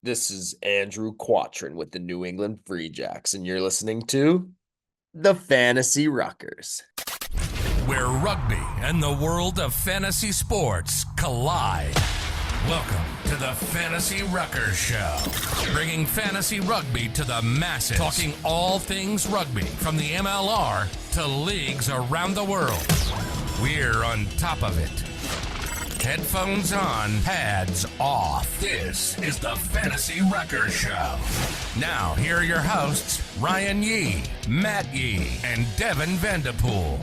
This is Andrew Quattrin with the New England Free Jacks, and you're listening to the Fantasy Ruckers. Where rugby and the world of fantasy sports collide. Welcome to the Fantasy Ruckers Show, bringing fantasy rugby to the masses, talking all things rugby from the MLR to leagues around the world. We're on top of it. Headphones on, pads off. This is the Fantasy Ruckers Show. Now, here are your hosts, Ryan Yee, Matt Yee, and Devin Vanderpool.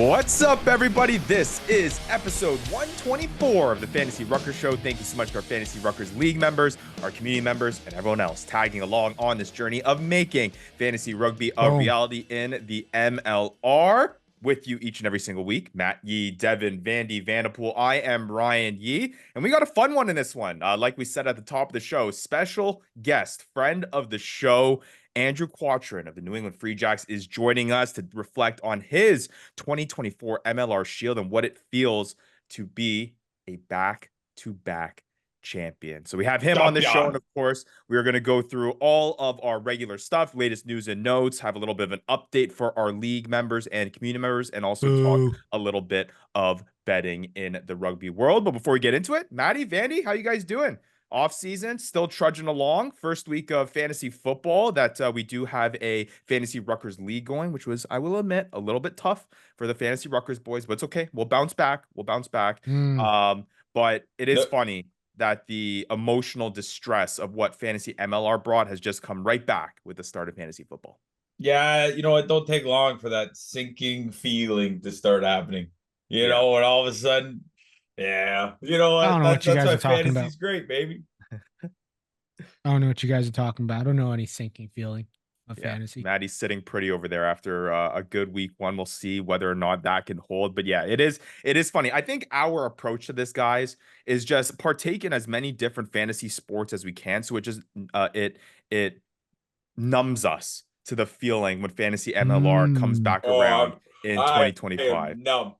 What's up, everybody? This is episode 124 of the Fantasy Ruckers Show. Thank you so much to our Fantasy Ruckers League members, our community members, and everyone else tagging along on this journey of making fantasy rugby a reality in the MLR. With you each and every single week, Matt Yee, Devin, Vandy, Vanderpool. I am Ryan Yee, and we got a fun one in this one. Like we said at the top of the show, special guest, friend of the show, Andrew Quattrin of the New England Free Jacks is joining us to reflect on his 2024 MLR Shield and what it feels to be a back-to-back champion. So we have him on the show, and of course we are going to go through all of our regular stuff, latest news and notes, have a little bit of an update for our league members and community members, and also talk a little bit of betting in the rugby world. But before we get into it, Maddie, Vandy, how you guys doing? Off season, still trudging along. First week of fantasy football that we do have a Fantasy Ruckers League going, which was, I will admit, a little bit tough for the Fantasy Ruckers boys, but it's okay. We'll bounce back. But it is funny that the emotional distress of what fantasy MLR brought has just come right back with the start of fantasy football. Yeah, it don't take long for that sinking feeling to start happening. And all of a sudden, I don't know what you guys are talking about. Great, baby. I don't know what you guys are talking about. I don't know any sinking feeling of fantasy. Maddie's sitting pretty over there after a good week one. We'll see whether or not that can hold. But yeah, it is funny. I think our approach to this, guys, is just partake in as many different fantasy sports as we can. So it just it numbs us to the feeling when fantasy MLR comes back around in 2025. Numb.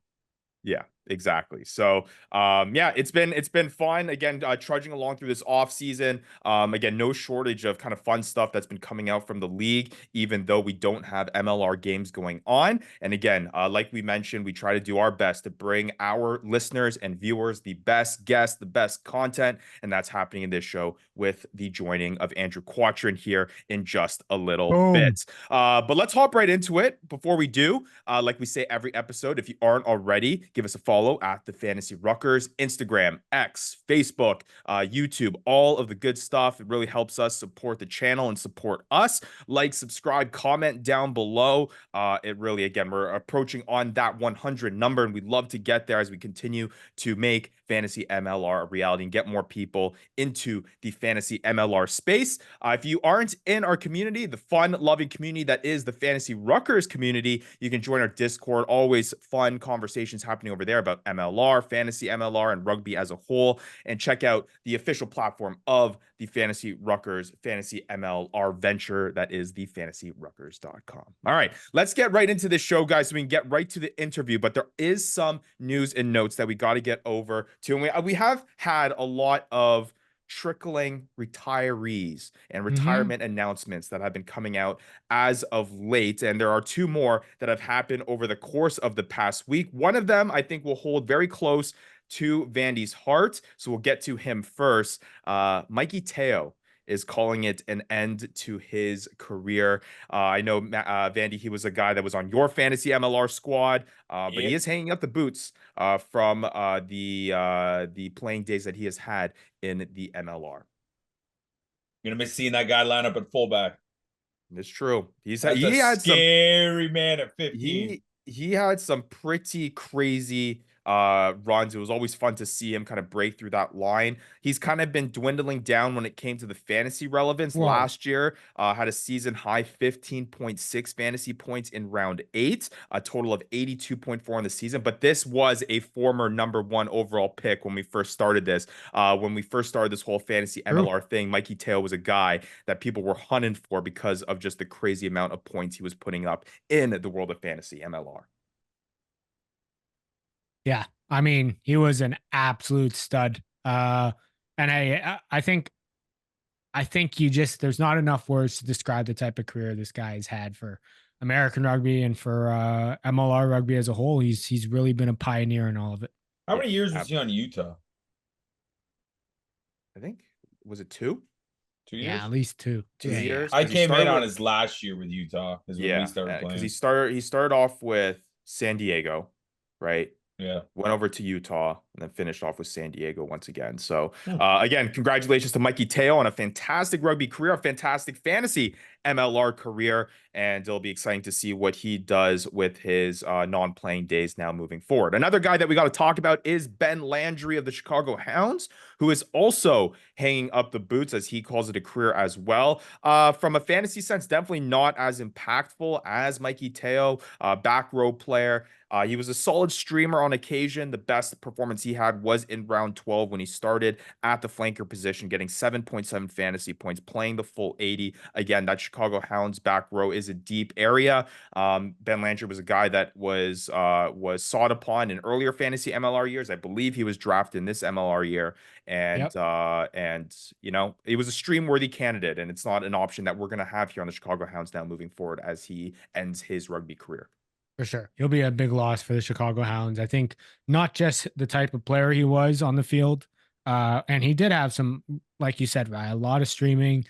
Yeah. Exactly. So, it's been fun. Again, trudging along through this off season. Again, no shortage of kind of fun stuff that's been coming out from the league, even though we don't have MLR games going on. And again, like we mentioned, we try to do our best to bring our listeners and viewers the best guests, the best content, and that's happening in this show with the joining of Andrew Quattrin here in just a little bit. But let's hop right into it. Before we do, like we say every episode, if you aren't already, give us a follow at the Fantasy Ruckers, Instagram, X, Facebook, YouTube, all of the good stuff. It really helps us support the channel and support us. Like, subscribe, comment down below. It really, again, we're approaching on that 100 number, and we'd love to get there as we continue to make fantasy MLR a reality and get more people into the fantasy MLR space. If you aren't in our community, the fun, loving community that is the Fantasy Ruckers community, you can join our Discord. Always fun conversations happening over there about MLR, fantasy MLR, and rugby as a whole. And check out the official platform of the Fantasy Ruckers Fantasy MLR venture. That is the fantasyruckers.com. All right, let's get right into this show, guys, so we can get right to the interview. But there is some news and notes that we got to get over to. And we have had a lot of trickling retirees and retirement announcements that have been coming out as of late. And there are two more that have happened over the course of the past week. One of them, I think, will hold very close to Vandy's heart. So we'll get to him first. Mikey Teo is calling it an end to his career. I know, Vandy, he was a guy that was on your fantasy MLR squad, but he is hanging up the boots from the playing days that he has had in the MLR. You're gonna miss seeing that guy line up at fullback. It's true. He had scary man at 15. He had some pretty crazy runs. It was always fun to see him kind of break through that line. He's kind of been dwindling down when it came to the fantasy relevance. Last year, had a season high 15.6 fantasy points in round 8, a total of 82.4 in the season. But this was a former number 1 overall pick when we first started this. When we first started this whole fantasy MLR thing, Mikey Teo was a guy that people were hunting for because of just the crazy amount of points he was putting up in the world of fantasy MLR. Yeah, I mean, he was an absolute stud. And I think I think there's not enough words to describe the type of career this guy has had for American rugby and for MLR rugby as a whole. He's really been a pioneer in all of it. How Yeah, many years was he on Utah? I think, was it 2? 2 years? Yeah, at least two. 2 Yeah, years? I 'Cause he came in started on with, his last year with Utah is when we started because playing. he started off with San Diego, right? Yeah. Went over to Utah and then finished off with San Diego once again. So, Hmm. again, congratulations to Mikey Teo on a fantastic rugby career, a fantastic fantasy MLR career, and it'll be exciting to see what he does with his non-playing days now moving forward. Another guy that we got to talk about is Ben Landry of the Chicago Hounds, who is also hanging up the boots, as he calls it, a career as well. From a fantasy sense, definitely not as impactful as Mikey Teo, back row player. He was a solid streamer on occasion. The best performance he had was in round 12 when he started at the flanker position, getting 7.7 fantasy points, playing the full 80. Again, that Chicago Hounds back row is a deep area. Ben Landry was a guy that was sought upon in earlier fantasy MLR years. I believe he was drafted in this MLR year, and Yep. he was a stream worthy candidate, and it's not an option that we're going to have here on the Chicago Hounds now moving forward as he ends his rugby career. For sure. He'll be a big loss for the Chicago Hounds. I think not just the type of player he was on the field, and he did have some, like you said, right, a lot of streaming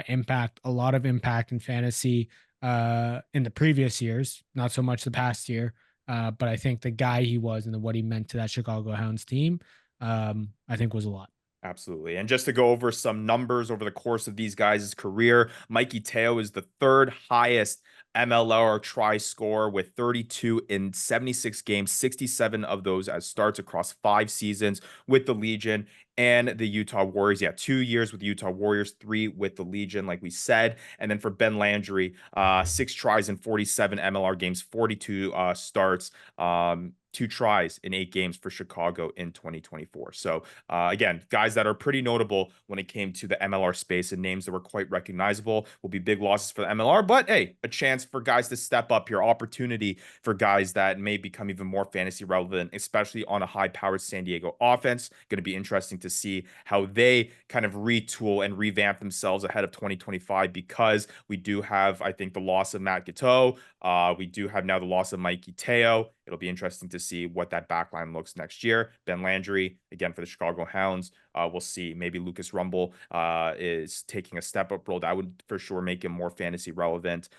impact, a lot of impact in fantasy in the previous years, not so much the past year. But I think the guy he was and what he meant to that Chicago Hounds team, I think was a lot. Absolutely. And just to go over some numbers over the course of these guys' career, Mikey Teo is the third highest MLR try score with 32 in 76 games, 67 of those as starts across 5 seasons with the Legion and the Utah Warriors. Yeah, 2 years with the Utah Warriors, 3 with the Legion, like we said. And then for Ben Landry, 6 tries in 47 MLR games, 42 starts. 2 tries in 8 games for Chicago in 2024. So again, guys that are pretty notable when it came to the MLR space and names that were quite recognizable. Will be big losses for the MLR, but hey, a chance for guys to step up here, opportunity for guys that may become even more fantasy relevant, especially on a high-powered San Diego offense. Going to be interesting to see how they kind of retool and revamp themselves ahead of 2025, because we do have, I think, the loss of Matt Gateau. We do have now the loss of Mikey Teo. It'll be interesting to see what that backline looks next year. Ben Landry, again, for the Chicago Hounds. We'll see. Maybe Lucas Rumble is taking a step up role. That would for sure make him more fantasy relevant.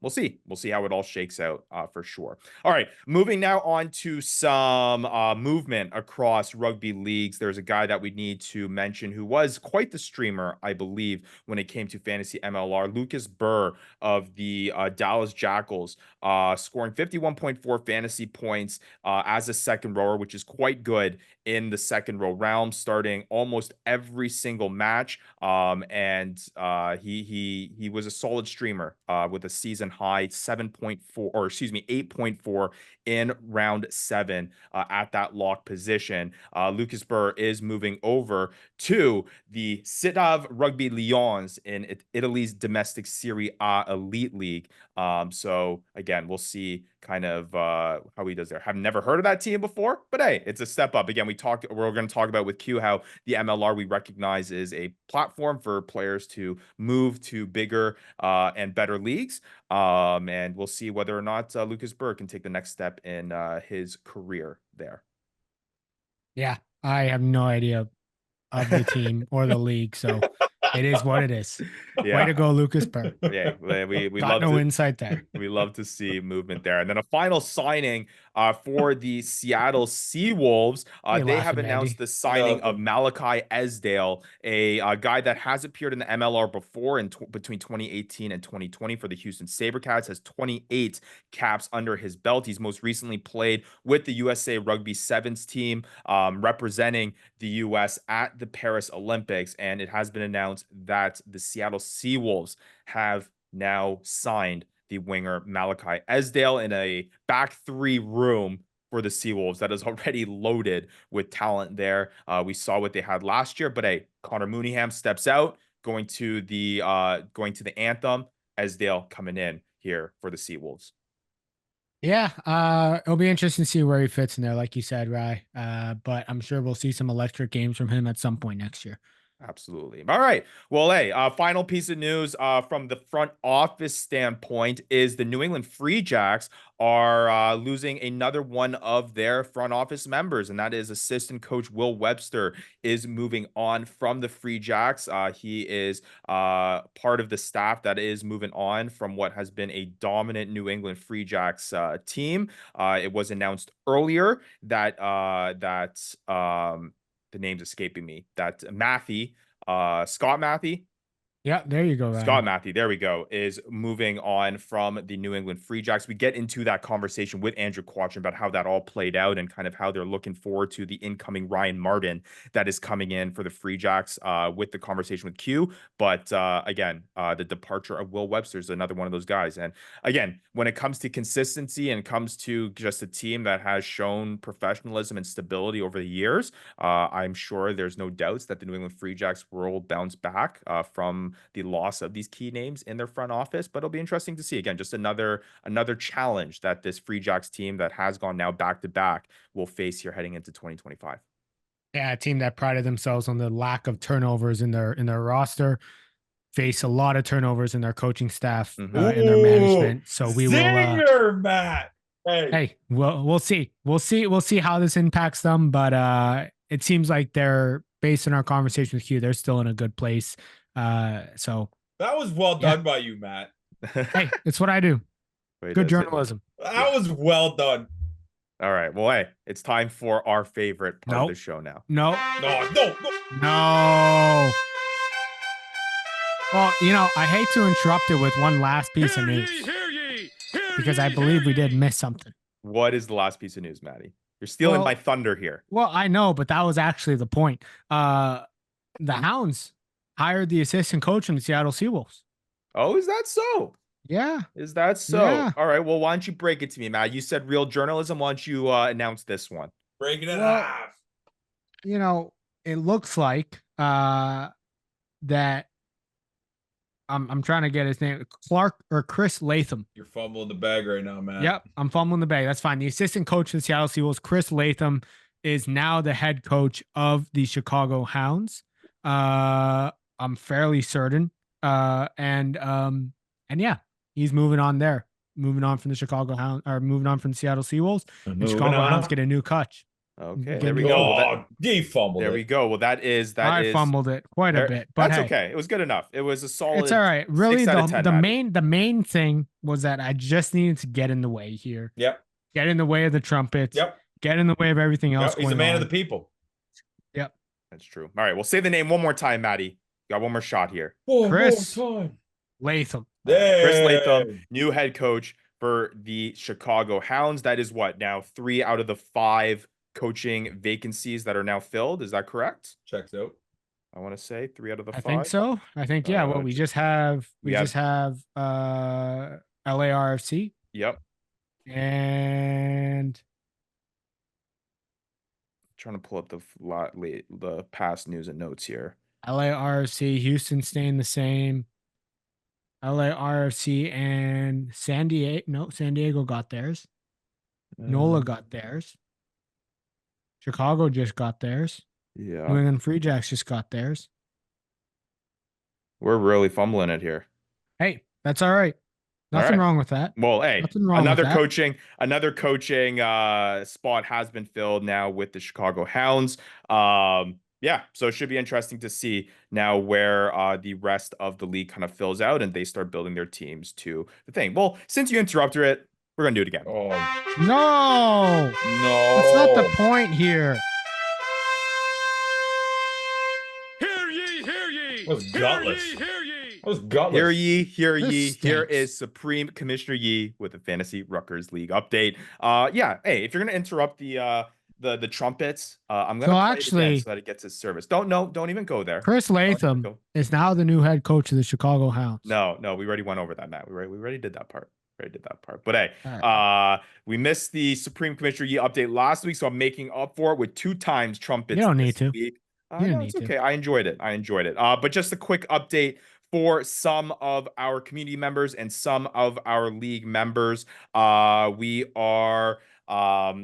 We'll see. We'll see how it all shakes out for sure. All right. Moving now on to some movement across rugby leagues. There's a guy that we need to mention who was quite the streamer, I believe, when it came to fantasy MLR. Lucas Burr of the Dallas Jackals, scoring 51.4 fantasy points as a second rower, which is quite good in the second row realm, starting almost every single match. He was a solid streamer with a season high 8.4 in round 7 at that lock position. Lucas Burr is moving over to the Citav Rugby Lions in Italy's domestic Serie A Elite League. So again, we'll see kind of how he does there. Have never heard of that team before, but hey, it's a step up. Again, we're going to talk about with Q how the MLR we recognize is a platform for players to move to bigger and better leagues. And we'll see whether or not Lucas Burr can take the next step in his career there. Yeah, I have no idea of the team or the league, so it is what it is. Yeah. Way to go, Lucas Burr. Yeah, we Got love no to, insight there. we love to see movement there. And then a final signing for the Seattle Seawolves. They have laughing, announced Andy? the signing of Nothing. Malachi Esdale, a guy that has appeared in the MLR before between 2018 and 2020 for the Houston SaberCats, has 28 caps under his belt. He's most recently played with the USA Rugby Sevens team, representing the US at the Paris Olympics. And it has been announced that the Seattle Seawolves have now signed the winger Malachi Esdale in a back 3 room for the Seawolves that is already loaded with talent there. We saw what they had last year, but hey, Connor Mooneyham steps out, going to the Anthem. Esdale coming in here for the Seawolves. Yeah, it'll be interesting to see where he fits in there, like you said, Rye. But I'm sure we'll see some electric games from him at some point next year. Absolutely. All right. Well, hey, final piece of news from the front office standpoint is the New England Free Jacks are losing another one of their front office members, and that is assistant coach Will Webster is moving on from the Free Jacks. He is part of the staff that is moving on from what has been a dominant New England Free Jacks team. It was announced earlier that the name's escaping me. That Scott Matthew. Yeah, there you go, Ryan. Scott Matthew, there we go, is moving on from the New England Free Jacks. We get into that conversation with Andrew Quattrin about how that all played out and kind of how they're looking forward to the incoming Ryan Martin that is coming in for the Free Jacks with the conversation with Q. But again, the departure of Will Webster is another one of those guys. And again, when it comes to consistency and comes to just a team that has shown professionalism and stability over the years, I'm sure there's no doubts that the New England Free Jacks will bounce back from the loss of these key names in their front office. But it'll be interesting to see. Again, just another challenge that this Free Jacks team that has gone now back to back will face here heading into 2025. Yeah, a team that prided themselves on the lack of turnovers in their roster, face a lot of turnovers in their coaching staff, in their management. So we will Matt. Hey, we'll see. We'll see how this impacts them. But it seems like they're, based on our conversation with Q, they're still in a good place. So that was well done by you, Matt. Hey, it's what I do. Good journalism. That was well done. All right. Well, hey, it's time for our favorite part of the show now. No. Well, I hate to interrupt it with one last piece of news because I believe we did miss something. What is the last piece of news, Maddie? You're stealing my thunder here. Well, I know, but that was actually the point. The Hounds hired the assistant coach from the Seattle Seawolves. Oh, is that so? Yeah. Is that so? Yeah. All right. Well, why don't you break it to me, Matt? You said real journalism. Why don't you announce this one? Break it in half. It looks like that I'm trying to get his name, Chris Latham. You're fumbling the bag right now, man. Yep, I'm fumbling the bag. That's fine. The assistant coach of the Seattle Seawolves, Chris Latham, is now the head coach of the Chicago Hounds. I'm fairly certain. And yeah, he's moving on there. Moving on from the Chicago Hounds, or moving on from the Seattle Seawolves. The Chicago Hounds get a new coach. Okay, there we go. He fumbled it. There we go. Well, I fumbled it quite a bit, but that's okay. It was good enough. It was a solid. It's all right. Really, 6 out of 10, the main thing was that I just needed to get in the way here. Yep. Get in the way of the trumpets. Yep. Get in the way of everything else. Yep. He's a man of the people. Yep. That's true. All right. We'll say the name one more time, Maddie. Got one more shot here. Chris Latham. Chris Latham, new head coach for the Chicago Hounds. That is what now 3 out of the 5 coaching vacancies that are now filled. Is that correct? Checks out. I want to say 3 out of the 5. I think so. I think we just have LARFC. Yep. And trying to pull up the past news and notes here. LARFC, Houston staying the same. LARFC and San Diego. No, San Diego got theirs. NOLA got theirs. Chicago just got theirs. Yeah. New England Free Jacks just got theirs. We're really fumbling it here. Hey, that's all right. Nothing wrong with that. Well, hey, another coaching spot has been filled now with the Chicago Hounds. Yeah, so it should be interesting to see now where the rest of the league kind of fills out and they start building their teams to the thing. Well, since you interrupted it, we're gonna do it again. Oh no, that's not the point here. Hear ye, hear ye. That was gutless. Hear ye. That was gutless. Hear ye, hear ye. Stinks. Here is Supreme Commissioner Yee with the Fantasy Ruckers League update. Yeah, hey, if you're gonna interrupt the trumpets, I'm gonna play it again so that it gets its service. Don't even go there. Chris Latham is now the new head coach of the Chicago Hounds. No, we already went over that, Matt. We already did that part. But hey, we missed the Supreme Commissioner Yee update last week, so I'm making up for it with 2 times trumpets. You don't need to. It's okay. I enjoyed it. But just a quick update for some of our community members and some of our league members. We are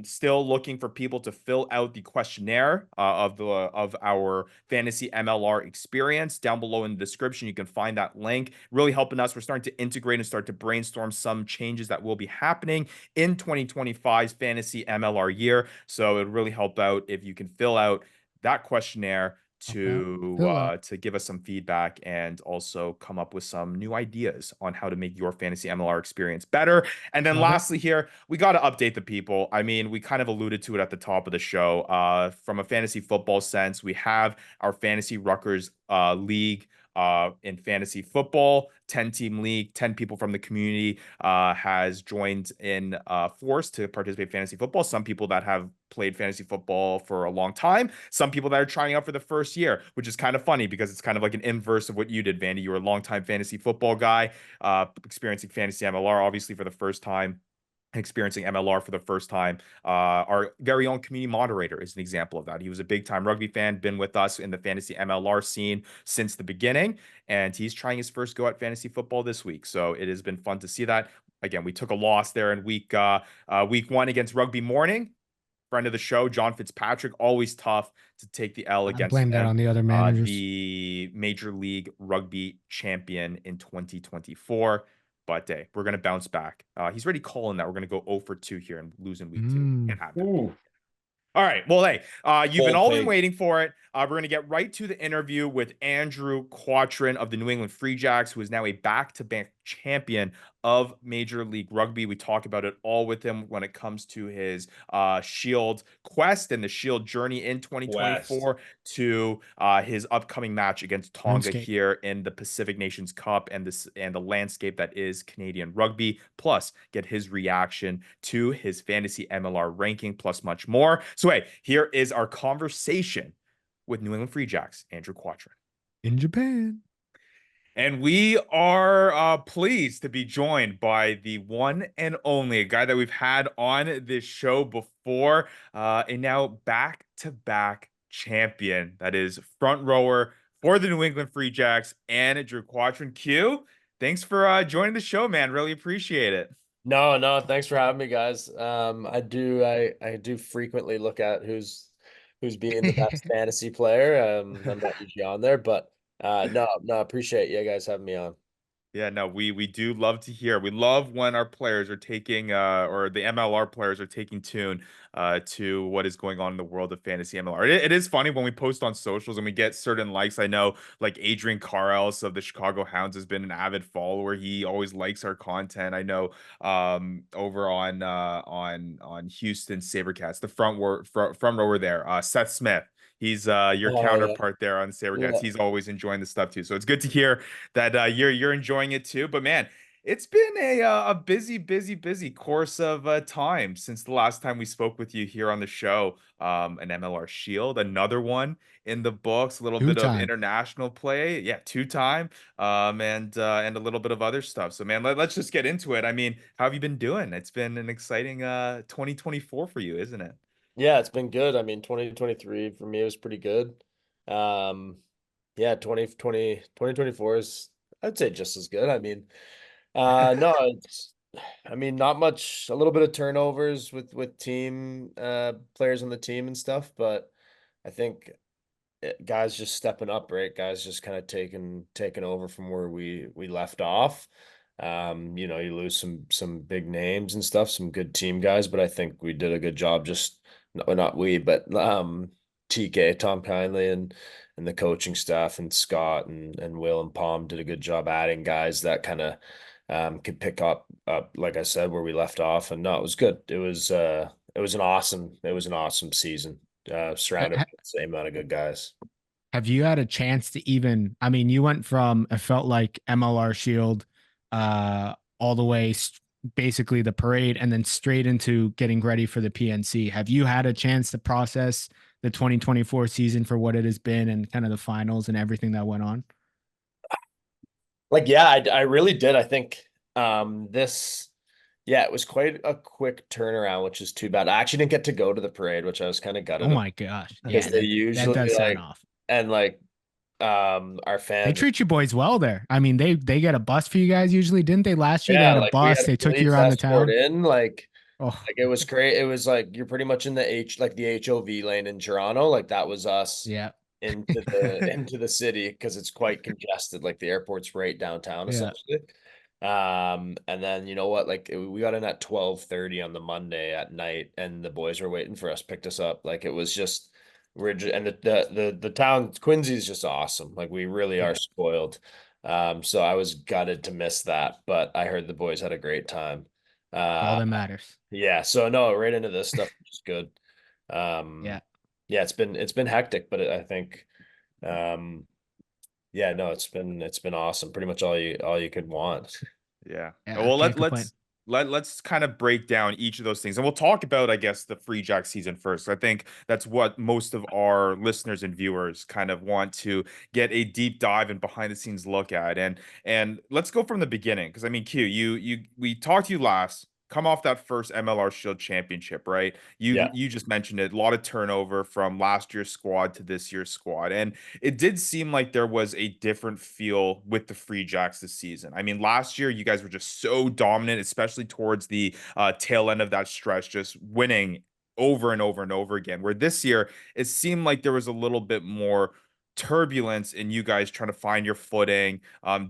Still looking for people to fill out the questionnaire of our fantasy MLR experience. Down below in the description, you can find that link. Really helping us. We're starting to integrate and start to brainstorm some changes that will be happening in 2025's fantasy MLR year. So it would really help out if you can fill out that questionnaire to give us some feedback and also come up with some new ideas on how to make your fantasy MLR experience better. And then lastly here, we got to update the people. I mean, we kind of alluded to it at the top of the show. From a fantasy football sense, we have our fantasy Ruckers league in fantasy football, 10-team league, 10 people from the community has joined in force to participate in fantasy football. Some people that have played fantasy football for a long time, some people that are trying out for the first year, which is kind of funny because it's kind of like an inverse of what you did, Vandy. You were a longtime fantasy football guy, experiencing fantasy MLR obviously for the first time, experiencing MLR for the first time. Our very own community moderator is an example of that. He was a big time rugby fan, been with us in the fantasy MLR scene since the beginning, and he's trying his first go at fantasy football this week. So it has been fun to see that. Again, we took a loss there in week one against Rugby Morning. Friend of the show, John Fitzpatrick, always tough to take the L against blame that on the other managers. The Major League Rugby champion in 2024. But hey, we're going to bounce back. He's already calling that we're going to go 0 for 2 here and lose in week 2. Can't happen. All right. Well, hey, you've been waiting for it. We're going to get right to the interview with Andrew Quattrin of the New England Free Jacks, who is now a back-to-back champion of Major League Rugby. We talk about it all with him when it comes to his Shield quest and the Shield journey in 2024 to his upcoming match against Tonga here in the Pacific Nations Cup and the landscape that is Canadian rugby. Plus, get his reaction to his fantasy MLR ranking, plus much more. So, hey, here is our conversation with New England Free Jacks, Andrew Quattrin. In Japan. And we are pleased to be joined by the one and only, a guy that we've had on this show before, and now back-to-back champion. That is front rower for the New England Free Jacks, Andrew Quattrin. Q, thanks for joining the show, man. Really appreciate it. No, thanks for having me, guys. I do frequently look at who's being the best fantasy player. I'm not usually on there, but no, appreciate you guys having me on. Yeah, no, we do love to hear. We love when our players are taking or the MLR players are taking tune to what is going on in the world of fantasy MLR. It is funny when we post on socials and we get certain likes. I know like Adrian Carls of the Chicago Hounds has been an avid follower. He always likes our content. I know over on Houston Sabercats, the front rower there, Seth Smith. He's your counterpart there on the Sabercats. He's always enjoying the stuff too. So it's good to hear that you're enjoying it too. But man, it's been a busy course of time since the last time we spoke with you here on the show. An MLR Shield, another one in the books, a little bit of international play. Yeah, 2-time. And a little bit of other stuff. So man, let's just get into it. I mean, how have you been doing? It's been an exciting 2024 for you, isn't it? Yeah, it's been good. I mean, 2023 for me was pretty good. Yeah, 2024 is, I'd say, just as good. I mean, no, not much, a little bit of turnovers with team players on the team and stuff, but I think guys just stepping up, right? Guys just kind of taking over from where we left off. You lose some big names and stuff, some good team guys, but I think we did a good job. Just not we, but TK, Tom Kindly, and the coaching staff, and Scott and Will and Palm did a good job adding guys that kind of could pick up, like I said, where we left off. And no, it was good. It was an awesome season. Surrounded by the same amount of good guys. Have you had a chance to even? I mean, you went from, it felt like MLR Shield, all the way basically the parade, and then straight into getting ready for the PNC. Have you had a chance to process the 2024 season for what it has been and kind of the finals and everything that went on? Yeah, I really did. I think it was quite a quick turnaround, which is too bad. I actually didn't get to go to the parade, which I was kind of gutted. Oh my gosh. Because they usually that does sign off. And our fans, they treat you boys well there. I mean, they get a bus for you guys usually, didn't they? Last year they had a bus. They took you around the town. Oh, Like it was great. It was like you're pretty much in the HOV lane in Toronto. Like that was us yeah. into the city because it's quite congested. Like the airport's right downtown Yeah. essentially. And then you know what? Like we got in at 12:30 on the Monday at night, and the boys were waiting for us, picked us up. Like it was just and the town Quincy is just awesome. Like we really are Yeah. spoiled. So I was gutted to miss that, but I heard the boys had a great time. All Uh, that matters. yeah, so no, right into this stuff, which is good. Yeah. Yeah, it's been hectic, but I think, yeah, no, it's been awesome. Pretty much all you could want. Yeah. Yeah. Well, Can't complain. let's kind of break down each of those things, and we'll talk about, I guess, the Free Jack season first. I think that's what most of our listeners and viewers kind of want to get a deep dive and behind the scenes look at. And let's go from the beginning, because I mean, Q, we talked to you last. Come off that first MLR Shield championship, right? You Yeah, you just mentioned it. A lot of turnover from last year's squad to this year's squad, and it did seem like there was a different feel with the Free Jacks this season. I mean, last year you guys were just so dominant, especially towards the tail end of that stretch, just winning over and over and over again. Where this year it seemed like there was a little bit more turbulence in you guys trying to find your footing,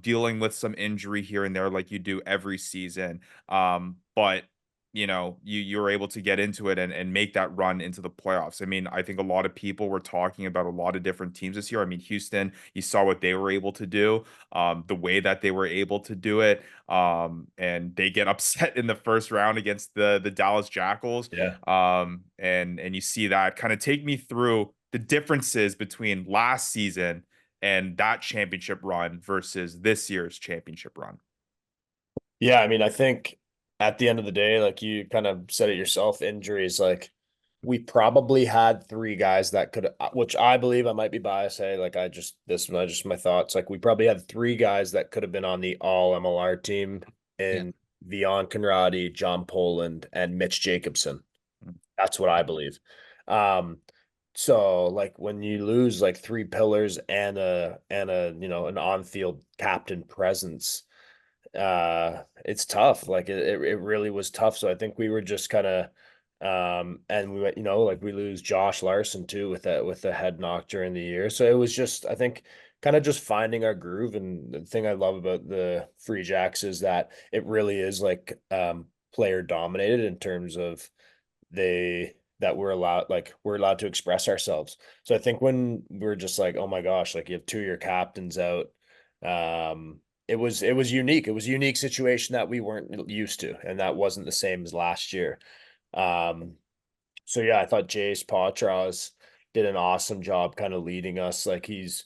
dealing with some injury here and there, like you do every season. But you were able to get into it and make that run into the playoffs. I mean, I think a lot of people were talking about a lot of different teams this year. I mean, Houston, you saw what they were able to do, the way that they were able to do it, and they get upset in the first round against the Dallas Jackals. yeah. And you see that. Kind of take me through the differences between last season and that championship run versus this year's championship run. Yeah, I mean, I think at the end of the day, like you kind of said it yourself, injuries, like we probably had three guys that could, which I believe I might be biased. Hey, like this is just my thoughts. Like we probably had three guys that could have been on the all MLR team Yeah. in Vion Conradi, John Poland, and Mitch Jacobson. That's what I believe. Um, so like when you lose like three pillars and a an on-field captain presence, it's tough. Like it really was tough. So I think we were just kind of and we went, like we lose Josh Larson too with the head knock during the year. So it was just, I think, kind of just finding our groove. And the thing I love about the Free Jacks is that it really is like player dominated in terms of that we're allowed to express ourselves. So I think when we're just like, oh my gosh, like you have two of your captains out, it was unique. It was a unique situation that we weren't used to, and that wasn't the same as last year. Um, so yeah, I thought Jace Patras did an awesome job kind of leading us. Like he's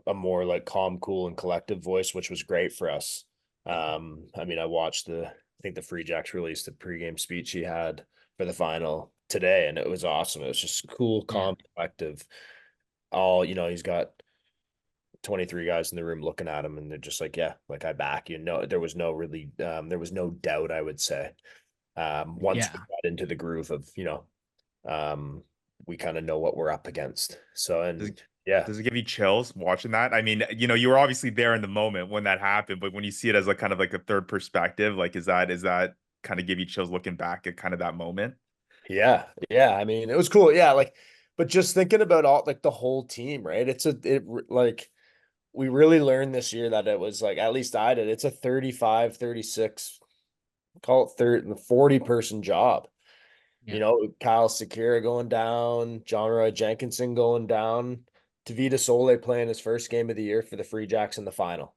a more like calm, cool, and collective voice, which was great for us. I mean, I think the Free Jacks released the pregame speech he had for the final today, and it was awesome. It was just cool, Yeah. calm, collective. He's got 23 guys in the room looking at him, and they're just like, yeah, like I back you. No, there was no doubt, I would say. Once we Yeah. got into the groove of, we kind of know what we're up against. So, Does, and yeah, does it give you chills watching that? I mean, you were obviously there in the moment when that happened, but when you see it as like kind of like a third perspective, like is that kind of give you chills looking back at kind of that moment? yeah, yeah. I mean, it was cool. Yeah. Like, but just thinking about all like the whole team, right? Like, we really learned this year that it was like, at least I did, it's a 35, 36, call it 30, 40-person job. Yeah. Kyle Sakira going down, John Roy Jenkinson going down, Tavita Sole playing his first game of the year for the Free Jacks in the final.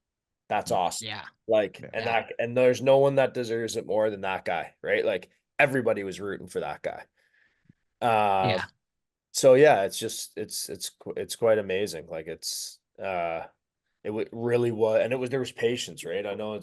That's awesome. Yeah. Like, Yeah. Yeah. and there's no one that deserves it more than that guy, right? Like everybody was rooting for that guy. Uh, Yeah. so yeah, it's just it's quite amazing. Like really was, and there was patience, right? I know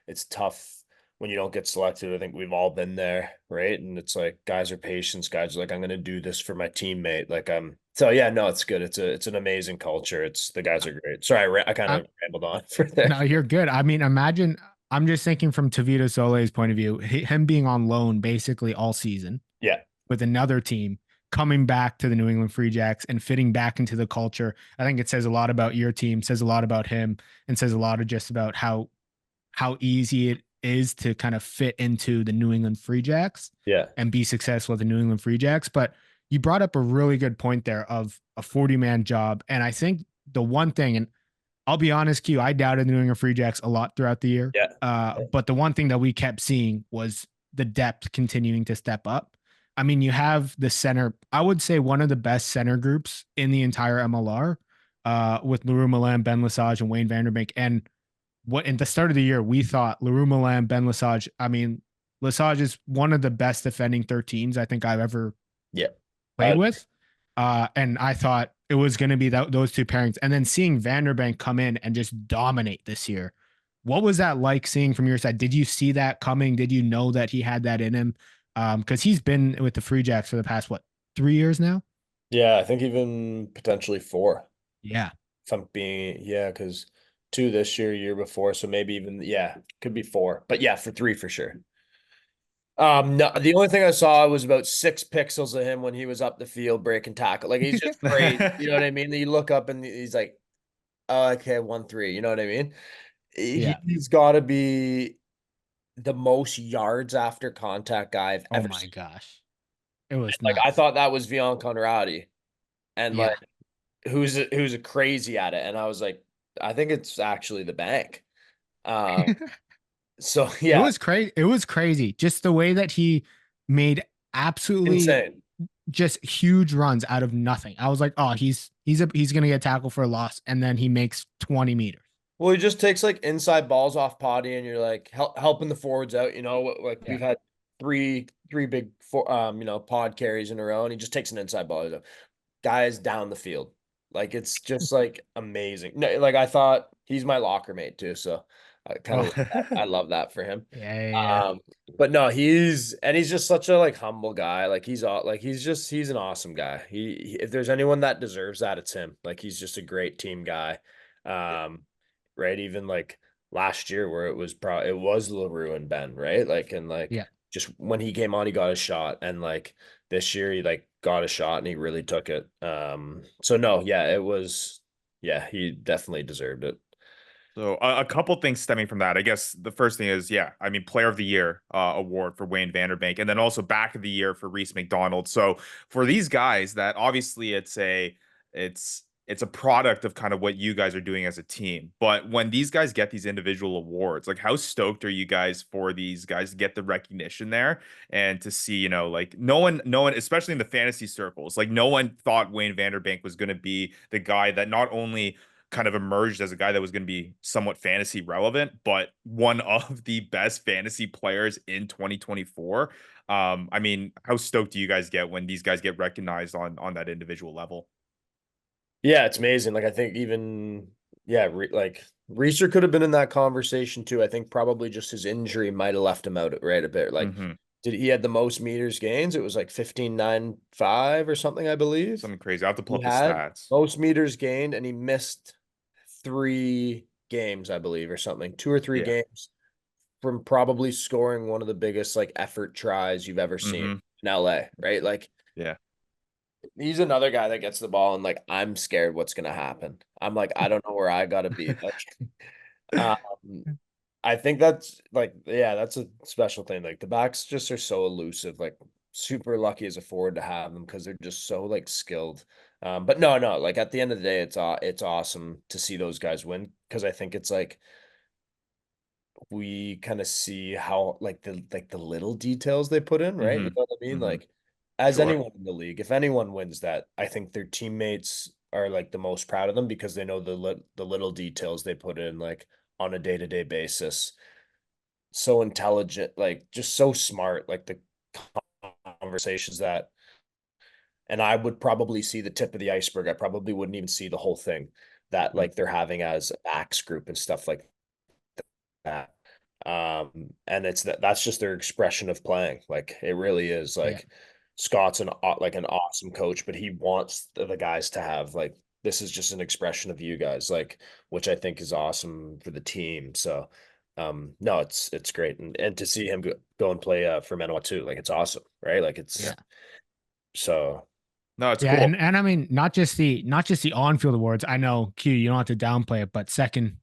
it's tough when you don't get selected. I think we've all been there, right? And it's like guys are patient. Guys are like, I'm gonna do this for my teammate. Like so yeah, no, it's good. It's an amazing culture. The guys are great. Sorry, I kind I, of rambled on for there. No, you're good. I mean, imagine I'm just thinking from Tavita Soleil's point of view, him being on loan basically all season Yeah, with another team, coming back to the New England Free Jacks and fitting back into the culture. I think it says a lot about your team, says a lot about him, and says a lot of just about how easy it is to kind of fit into the New England Free Jacks Yeah. and be successful at the New England Free Jacks. But you brought up a really good point there of a 40-man job. And I think the one thing, and I'll be honest, Q, I doubted the New England Free Jacks a lot throughout the year. Yeah. But the one thing that we kept seeing was the depth continuing to step up. I mean, you have the center, I would say one of the best center groups in the entire MLR, with Leroux Milan, Ben Lesage, and Wayne Vanderbeek. And what at the start of the year, we thought Leroux Milan, Ben Lesage, I mean, Lesage is one of the best defending 13s I think I've ever played with. And I thought it was going to be those two pairings. And then seeing Vanderbank come in and just dominate this year. What was that like seeing from your side? Did you see that coming? Did you know that he had that in him? Because he's been with the Free Jacks for the past, 3 years now? Yeah, I think even potentially 4. Yeah. If I'm being, because 2 this year before. So maybe even, could be 4. But yeah, for 3 for sure. No, the only thing I saw was about 6 pixels of him when he was up the field breaking tackle. Like he's just crazy. You know what I mean? You look up and he's like, oh, okay, 1-3. You know what I mean? Yeah. He's got to be the most yards after contact guy I've ever seen. Gosh. It was like nuts. I thought that was Vion Conradi, and Yeah. like who's a crazy at it, and I was like, I think it's actually the bank. So It was crazy. It was crazy. Just the way that he made absolutely insane. just huge runs out of nothing. I was like, oh, he's gonna get tackled for a loss, and then he makes 20 meters. Well, he just takes like inside balls off potty, and you're like helping the forwards out. You know, like we've had three big pod carries in a row, and he just takes an inside ball. Guys down the field, like it's just like amazing. No, like I thought he's my locker mate too, so I kind of I love that for him. Yeah. But no, he's just such a like humble guy. Like he's an awesome guy. He if there's anyone that deserves that, it's him. Like he's just a great team guy. Right? Even like last year where it was Leroux and Ben, right? Like and like just when he came on, he got a shot, and like this year he like got a shot and he really took it. So no, it was he definitely deserved it. So a couple things stemming from that. I guess the first thing is, I mean, Player of the Year award for Wayne Vanderbank, and then also Back of the Year for Reese McDonald. So for these guys, that obviously it's a product of kind of what you guys are doing as a team. But when these guys get these individual awards, like how stoked are you guys for these guys to get the recognition there and to see, like no one, especially in the fantasy circles, like no one thought Wayne Vanderbank was going to be the guy that not only kind of emerged as a guy that was going to be somewhat fantasy relevant, but one of the best fantasy players in 2024. I mean, how stoked do you guys get when these guys get recognized on that individual level? Yeah, it's amazing. Like I think even like Reeser could have been in that conversation too. I think probably just his injury might have left him out right a bit. Like he had the most meters gains? It was like 15.95 or something, I believe. Something crazy. I have to pull up the had stats. most meters gained, and he missed 3 games, I believe, or something. 2 or 3 games from probably scoring one of the biggest like effort tries you've ever seen in LA, right? Like he's another guy that gets the ball and like I'm scared what's gonna happen. I'm like, I don't know where I gotta be. Like I think that's like, that's a special thing. Like the backs just are so elusive, like super lucky as a forward to have them because they're just so like skilled. But no, like at the end of the day, it's awesome to see those guys win because I think it's like we kind of see how like the little details they put in, right? You know what I mean? Like as anyone in the league, if anyone wins that, I think their teammates are like the most proud of them because they know the little details they put in like on a day-to-day basis. So intelligent, like just so smart, like the conversations that, and I would probably see the tip of the iceberg. I probably wouldn't even see the whole thing that like they're having as a backs group and stuff like that. And that's just their expression of playing. Like it really is like Scott's an awesome coach, but he wants the guys to have like, this is just an expression of you guys, like, which I think is awesome for the team. So, no, it's great. And to see him go and play for Manoa too, like it's awesome, right? Like it's so. No, it's cool. And I mean, not just the on-field awards. I know Q, you don't have to downplay it, but second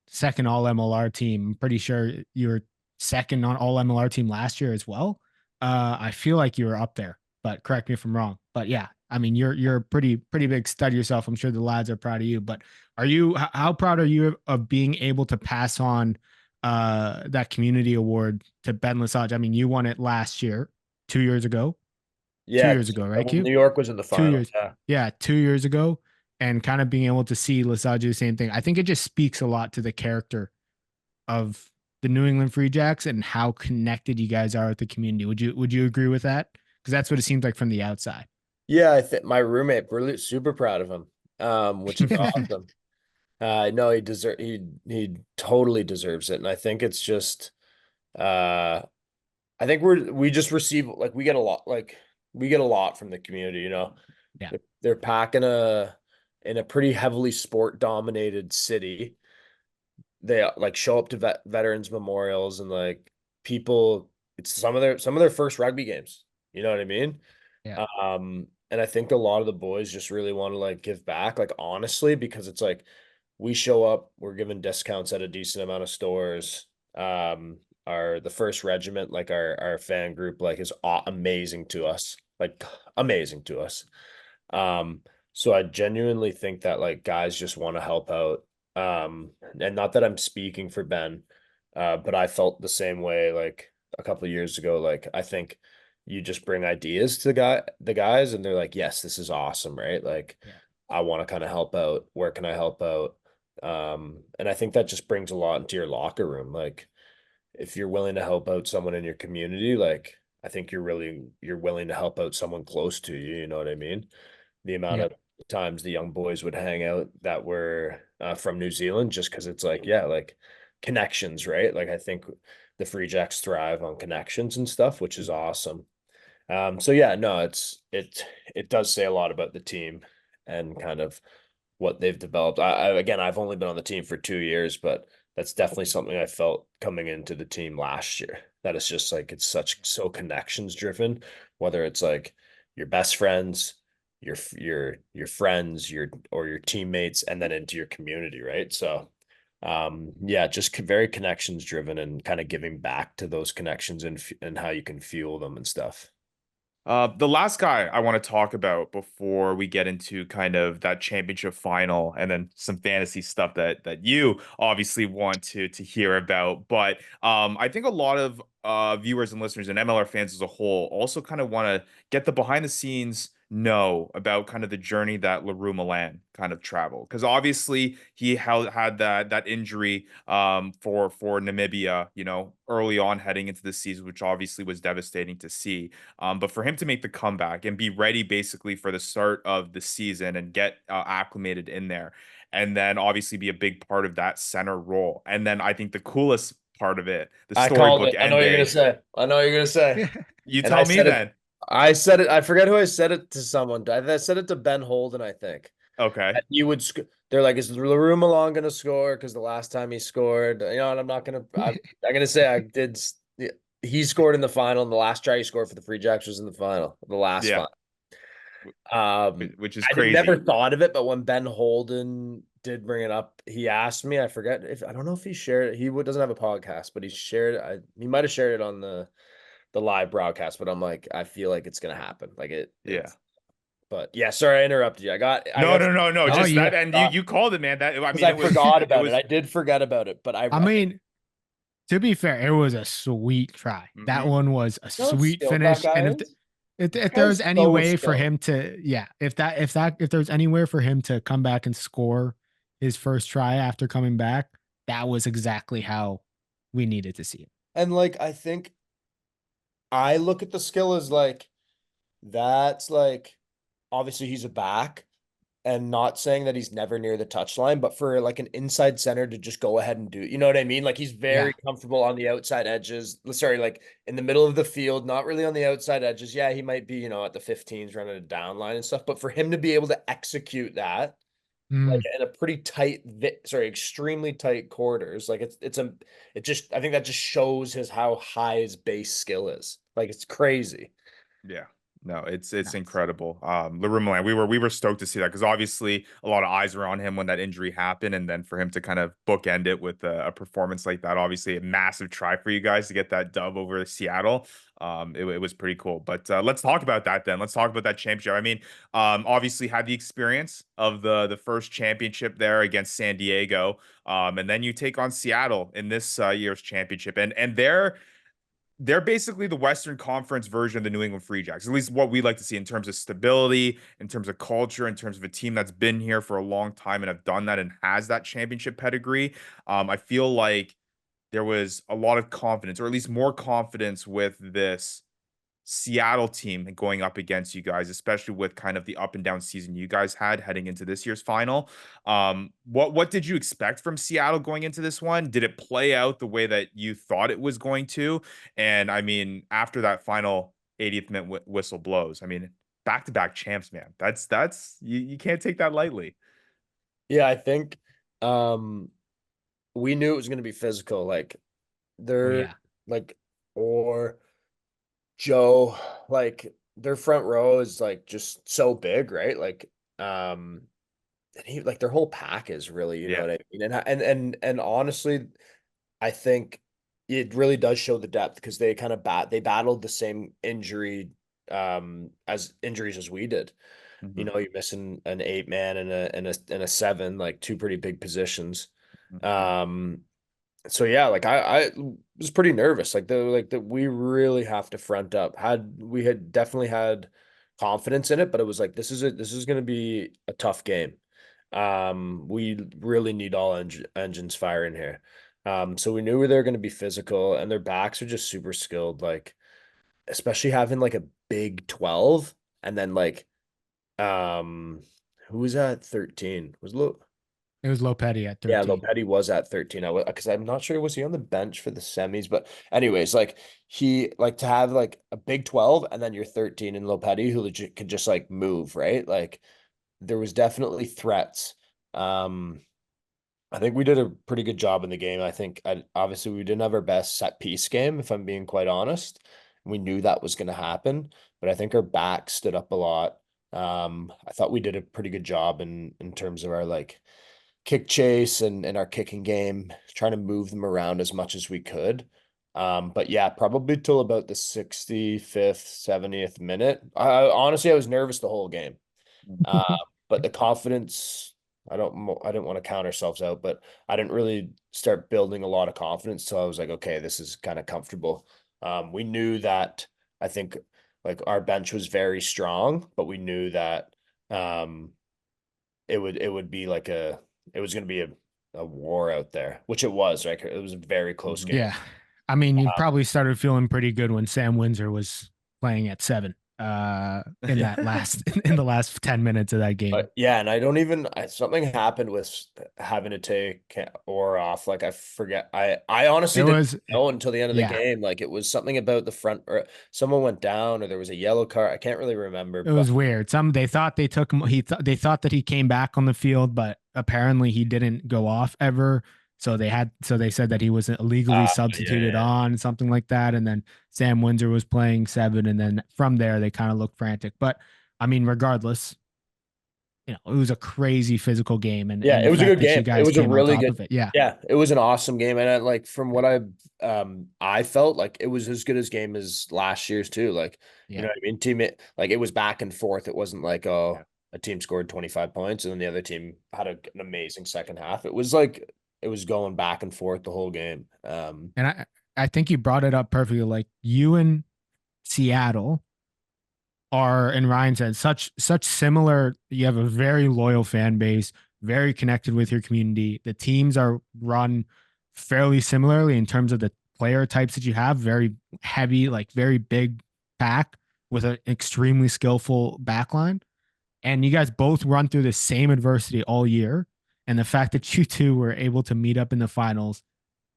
all MLR team. I'm pretty sure you were second on all MLR team last year as well. I feel like you were up there, but correct me if I'm wrong. But yeah, I mean, you're a pretty big stud yourself. I'm sure the lads are proud of you. But how proud are you of being able to pass on that community award to Ben Lesage? I mean, you won it last year, 2 years ago. Two Yeah, years ago, right, when Q? New York was in the 2 years. final. Yeah. Yeah, 2 years ago. And kind of being able to see Lesage do the same thing. I think it just speaks a lot to the character of the New England Free Jacks and how connected you guys are with the community. Would you agree with that? Because that's what it seems like from the outside. Yeah, I think my roommate, really super proud of him, which is awesome. No, he totally deserves it, and I think it's just, I think we just receive, like, we get a lot, from the community. Yeah. They're packing in a pretty heavily sport dominated city. They like show up to veterans memorials, and like people, it's some of their first rugby games. You know what I mean? Yeah. And I think a lot of the boys just really want to like give back, like, honestly, because it's like we show up, we're given discounts at a decent amount of stores. The first regiment, like our fan group, like is amazing to us, like amazing to us. So I genuinely think that like guys just want to help out. And not that I'm speaking for Ben, but I felt the same way like a couple of years ago. Like, I think you just bring ideas to the guys, and they're like, yes, this is awesome, right? Like, Yeah. I want to kind of help out. Where can I help out? And I think that just brings a lot into your locker room. Like, if you're willing to help out someone in your community, like, I think you're willing to help out someone close to you. You know what I mean? The amount Yeah. of times the young boys would hang out that were from New Zealand, just because it's like, yeah, like connections, right? Like, I think the Free Jacks thrive on connections and stuff, which is awesome. So yeah, no, it does say a lot about the team and kind of what they've developed. Again, I've only been on the team for 2 years, but that's definitely something I felt coming into the team last year. That it's just like it's so connections driven, whether it's like your best friends, your friends, your teammates, and then into your community, right? So yeah, just very connections driven, and kind of giving back to those connections, and how you can fuel them and stuff. The last guy I want to talk about before we get into kind of that championship final and then some fantasy stuff that you obviously want to hear about. But I think a lot of viewers and listeners and MLR fans as a whole also kind of want to get the behind the scenes know about kind of the journey that LaRue Milan kind of traveled, because obviously he had that injury for Namibia, early on heading into the season, which obviously was devastating to see. But for him to make the comeback and be ready basically for the start of the season and get acclimated in there, and then obviously be a big part of that center role. And then I think the coolest part of it, the I called storybook it. I know what you're gonna ending. say. I know what you're gonna say. You And I tell me said it. then. I said it. I forget who I said it to someone. I said it to Ben Holden, I think. Okay. That he would. They're like, is LaRue Milan gonna score? Because the last time he scored, and I'm not gonna. I'm gonna say I did. He scored in the final, and the last try he scored for the Free Jacks was in the final, the last Yeah. final. Which is I never crazy. thought of it, but when Ben Holden did bring it up, he asked me. I don't know if he shared it. Doesn't have a podcast, but he shared it. He might have shared it on the live broadcast, but I'm like, I feel like it's gonna happen. Like Yeah. but yeah, sorry I interrupted you. I No, got no, no, no. Oh Just yeah. that, and you called it, man. That I because mean, I forgot it about it. was. I did forget about it, but I mean, to be fair, it was a sweet try. That Mhm. one was a you know how sweet skilled that finish. guy And is. if there That was guy's any so way for skilled. him to, yeah, if there was anywhere for him to come back and score his first try after coming back, that was exactly how we needed to see it. And like, I think I look at the skill as like, that's like, obviously he's a back, and not saying that he's never near the touchline, but for like an inside center to just go ahead and do it, you know what I mean? Like, he's Yeah. very comfortable on the outside edges. Sorry, like in the middle of the field, not really on the outside edges. Yeah, he might be, at the 15s running a down line and stuff, but for him to be able to execute that, like Mm, in a pretty tight, extremely tight quarters, like I think that just shows how high his base skill is. Like, it's crazy. Yeah. No, it's Nuts. incredible. Leroy Milan, we were stoked to see that because obviously a lot of eyes were on him when that injury happened, and then for him to kind of bookend it with a performance like that, obviously a massive try for you guys to get that dub over Seattle. It was pretty cool. But let's talk about that then. Let's talk about that championship. I mean, obviously had the experience of the first championship there against San Diego, and then you take on Seattle in this year's championship, and they're basically the Western Conference version of the New England Free Jacks, at least what we like to see in terms of stability, in terms of culture, in terms of a team that's been here for a long time and have done that and has that championship pedigree. I feel like there was a lot of confidence, or at least more confidence, with this Seattle team going up against you guys, especially with kind of the up and down season you guys had heading into this year's final. What did you expect from Seattle going into this one? Did it play out the way that you thought it was going to? And I mean, after that final 80th minute whistle blows, I mean, back-to-back champs, man. That's you can't take that lightly. Yeah, I think um we knew it was going to be physical. Like Oh they're yeah. like or Joe, like their front row is like just so big, right? Like and he like their whole pack is really, you know Yeah. what I mean? And honestly, I think it really does show the depth because they kind of they battled the same as injuries as we did. You Mhm, know, you're missing an 8 man and a 7, like two pretty big positions. mhm, Um, so yeah, like I was pretty nervous. Like that we really have to front up. We had definitely had confidence in it, but it was like this is gonna be a tough game. We really need all engines firing here. So we knew they were gonna be physical and their backs are just super skilled, like especially having like a big 12 and then like who was at 13? Was It was Lopetti at Yeah, 13. Lopetti was at 13. I was because I'm not sure was he on the bench for the semis, but anyways, like he like to have like a big 12 and then you're 13 and Lopetti who legit could just like move, right? Like there was definitely threats. Um I think we did a pretty good job in the game. Obviously we didn't have our best set piece game, if I'm being quite honest. We knew that was going to happen, but I think our back stood up a lot. I thought we did a pretty good job in terms of our like kick chase and our kicking game, trying to move them around as much as we could. But yeah, probably till about the 65th, 70th minute. Honestly, I was nervous the whole game. Uh, but the confidence, I didn't want to count ourselves out, but I didn't really start building a lot of confidence till I was like, okay, this is kind of comfortable. We knew that I think like our bench was very strong, but we knew that um it would be like it was going to be a war out there, which it was, right? It was a very close mhm. game. Yeah. I mean, you probably started feeling pretty good when Sam Windsor was playing at 7 in that last in the last 10 minutes of that game. But yeah, and I don't even something happened with having to take or off. Like I forget. I honestly It didn't was know until the end of the yeah, game. Like it was something about the front or someone went down or there was a yellow card. I can't really remember, it but was weird. Some they thought they took him they thought that he came back on the field, but apparently he didn't go off ever. So they said that he was illegally yeah, substituted yeah. on, something like that. And then Sam Windsor was playing 7, and then from there they kind of looked frantic. But I mean, regardless, it was a crazy physical game, Yeah, and it the was a fact good that you game. It guys was a came on really top good. of it. Yeah. Yeah, it was an awesome game, and like from what I felt like it was as good as game as last year's too. Like you Yeah. know what I mean, like it was back and forth. It wasn't like Yeah. a team scored 25 points and then the other team had an amazing second half. It was like it was going back and forth the whole game. And I think you brought it up perfectly. Like you and Seattle are, and Ryan said, such similar. You have a very loyal fan base, very connected with your community. The teams are run fairly similarly in terms of the player types that you have. Very heavy, like very big pack with an extremely skillful backline. And you guys both run through the same adversity all year. And the fact that you two were able to meet up in the finals,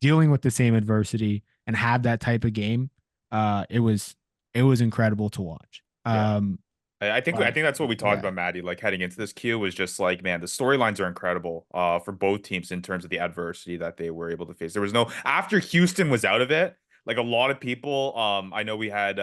dealing with the same adversity and have that type of game, it was incredible to watch. Yeah. I think that's what we talked Yeah, about, Maddie. Like heading into this queue was just like, man, the storylines are incredible for both teams in terms of the adversity that they were able to face. There was no after Houston was out of it, like a lot of people, I know we had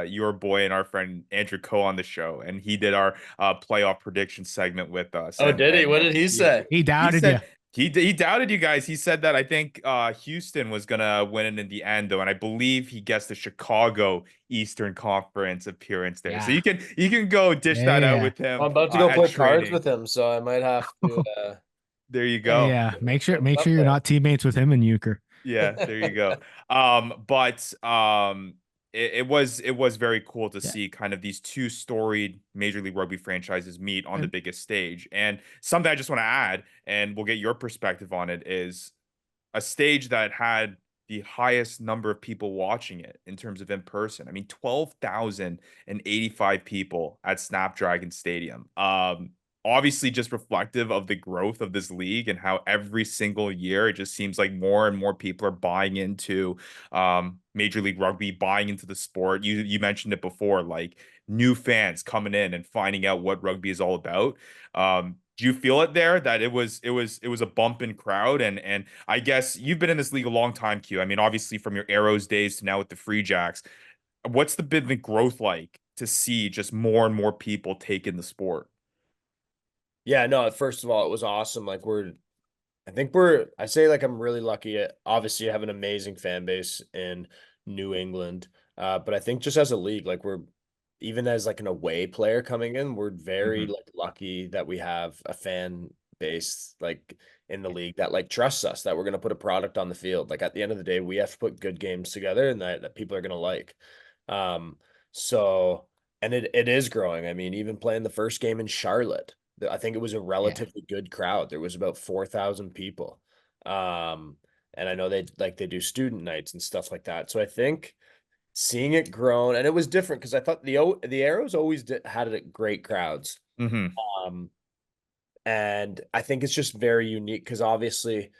your boy and our friend Andrew Ko on the show, and he did our playoff prediction segment with us. Oh, did he? And What did he he say? He he doubted you. said he doubted you guys. He said that I think Houston was gonna win it in the end though, and I believe he guessed the Chicago Eastern Conference appearance there. So Yeah. you can go dish Yeah. that out Yeah. with him I'm about to go at play cards training. with him, so I might have to There you go. Yeah. Make sure put you're something. not teammates with him and Euchre. Yeah, there you go. But it was very cool to Yeah. see kind of these two storied Major League Rugby franchises meet on the And biggest stage. And something I just want to add, and we'll get your perspective on it, is a stage that had the highest number of people watching it in terms of in person. I mean, 12,085 people at Snapdragon Stadium. Obviously just reflective of the growth of this league and how every single year it just seems like more and more people are buying into Major League Rugby, buying into the sport. You mentioned it before, like new fans coming in and finding out what rugby is all about. Do you feel it there that it was a bump in crowd? And I guess you've been in this league a long time, Q. I mean, obviously from your Arrows days to now with the Free Jacks, what's been the growth like to see just more and more people take in the sport? Yeah, no, first of all, it was awesome. Like I say like I'm really lucky. Obviously, I have an amazing fan base in New England. But I think just as a league, like we're even as like an away player coming in, we're very Hmm. like lucky that we have a fan base like in the league that like trusts us that we're gonna put a product on the field. Like at the end of the day, we have to put good games together and that people are gonna like. Um, so and it is growing. I mean, even playing the first game in Charlotte. I think it was a yeah. relatively good crowd. There was about 4,000 people. Um, and I know they do student nights and stuff like that. So I think seeing it grown and it was different because I thought the Arrows always had it great crowds. Hmm. Um, and I think it's just very unique because obviously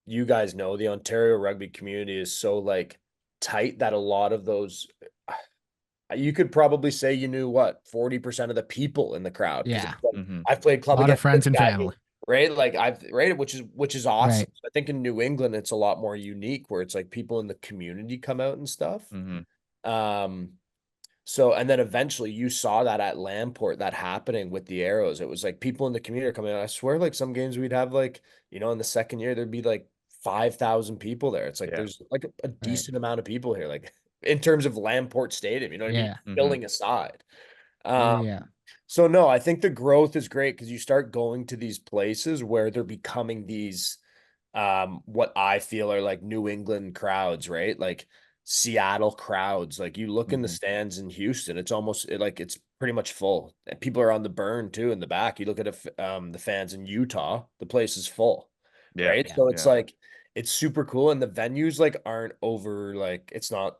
you guys know the Ontario rugby community is so like tight that a lot of those you could probably say you knew what 40% of the people in the crowd because Yeah. Hmm. I've played A club lot of against this friends and guy, family. right? Like I've right, which is awesome. Right. I think in New England it's a lot more unique where it's like people in the community come out and stuff. Hmm. Um, so and then eventually you saw that at Lamport that happening with the Arrows. It was like people in the community are coming out. I swear, like some games we'd have like in the second year there'd be like 5,000 people there. It's like Yeah. there's like a Right. decent amount of people here, like in terms of Lamport Stadium. You know what I mean? Yeah. Hmm. Filling aside. Oh Um, yeah. so no, I think the growth is great because you start going to these places where they're becoming these what I feel are like New England crowds, right? Like Seattle crowds. Like you look in the Hmm. stands in Houston, it's almost like it's pretty much full. And people are on the burn too in the back. You look at the fans in Utah, the place is full, Yeah. right? Yeah. So it's Yeah. like it's super cool and the venues like aren't over like it's not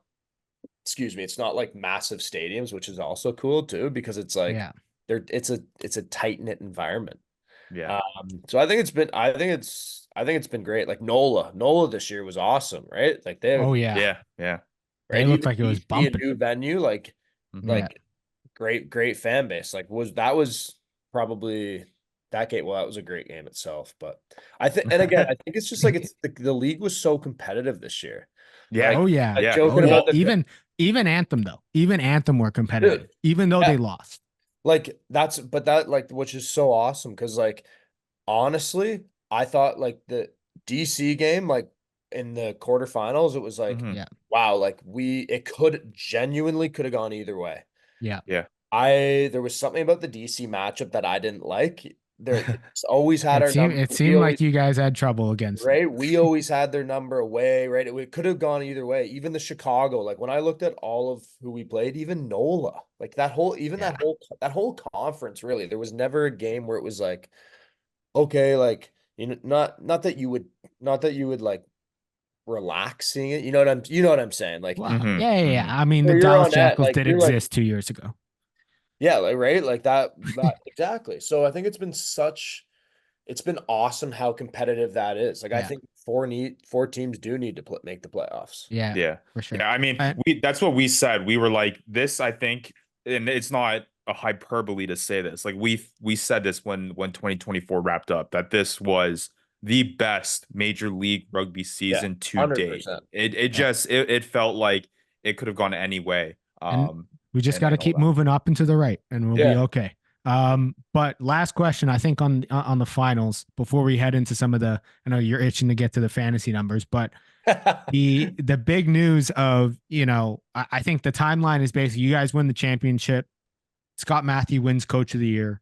excuse me, it's not like massive stadiums, which is also cool too because it's like Yeah. it's a tight knit environment. Yeah. So I think it's been great. Like Nola this year was awesome, right? Like they Oh yeah. Yeah. Yeah. They right looked even like it was DC, a bumping. new venue, like Hmm. Yeah. like great fan base. Like was probably that game. Well, that was a great game itself, but I think and again I think it's just like it's the league was so competitive this year. Yeah. Like Oh yeah. like Yeah. Oh joking yeah. about Well, the Even Anthem though. Even Anthem were competitive, dude. even though Yeah, they lost. like that like which is so awesome because like honestly, I thought like the DC game, like in the quarterfinals, it was like, hmm. Yeah. wow, like it could genuinely could have gone either way. Yeah. Yeah. There was something about the DC matchup that I didn't like. It's always had It our seemed number. it We seemed always like you guys had trouble against them. right. We always had their number away, right? It could have gone either way. Even the Chicago, like when I looked at all of who we played, even NOLA, like Yeah. that whole conference, really, there was never a game where it was like, okay, like not that you would like relaxing it. You know what I'm saying? Like Well, Hmm. yeah, yeah, yeah. Hmm. I mean, the where you're Dallas on that, Jackals like did you're like, exist 2 years ago. yeah, like right, like that exactly. So I think it's been awesome how competitive that is. Like I Yeah. think four teams do need to make the playoffs. Yeah, Yeah. for sure. Yeah. I mean, And that's what we said. We were like, this, I think, and it's not a hyperbole to say this. Like we said this when 2024 wrapped up, that this was the best Major League Rugby Yeah, season to date. 100%. It felt like it could have gone any way. And we just got to And all keep that. moving up and to the right, and we'll be Yeah. okay. But last question, I think on the finals before we head into some of the, I know you're itching to get to the fantasy numbers, but the big news of, I think the timeline is basically you guys win the championship. Scott Matthew wins Coach of the Year.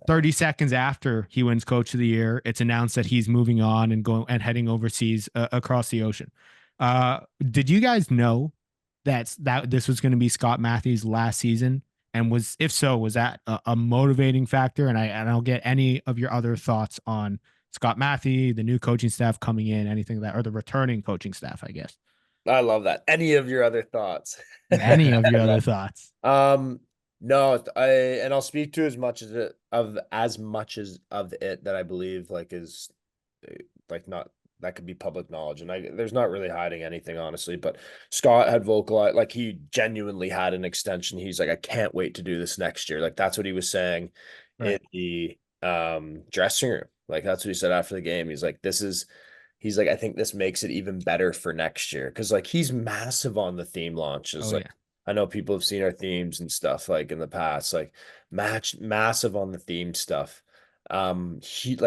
30 seconds after he wins Coach of the Year, it's announced that he's moving on and going and heading overseas across the ocean. Did you guys know that this was going to be Scott Matthews' last season? And if so, was that a motivating factor? And I'll get any of your other thoughts on Scott Matthew, the new coaching staff coming in, anything like that, or the returning coaching staff, I guess. I love that. Any of your other thoughts? Any of your other thoughts? No, and I'll speak to as much as of it that I believe is not that could be public knowledge, and there's not really hiding anything, honestly. But Scott had vocalized, he genuinely had an extension. He's like, I can't wait to do this next year. That's what he was saying in the dressing room. That's what he said after the game. He's like, I think this makes it even better for next year, because he's massive on the theme launches. I know people have seen our themes and stuff in the past, massive on the theme stuff. He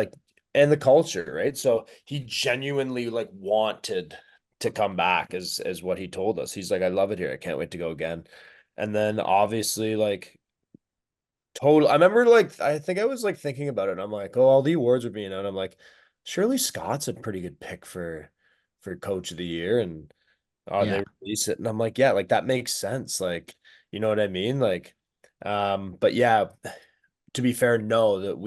and the culture, right? So he genuinely wanted to come back as what he told us. He's like, I love it here. I can't wait to go again. And then obviously total, I remember I think I was thinking about it, and I'm like, oh, all the awards are being out. I'm like, surely Scott's a pretty good pick for Coach of the Year. And they release it, and I'm like, yeah, that makes sense. You know what I mean? But yeah, to be fair, no, that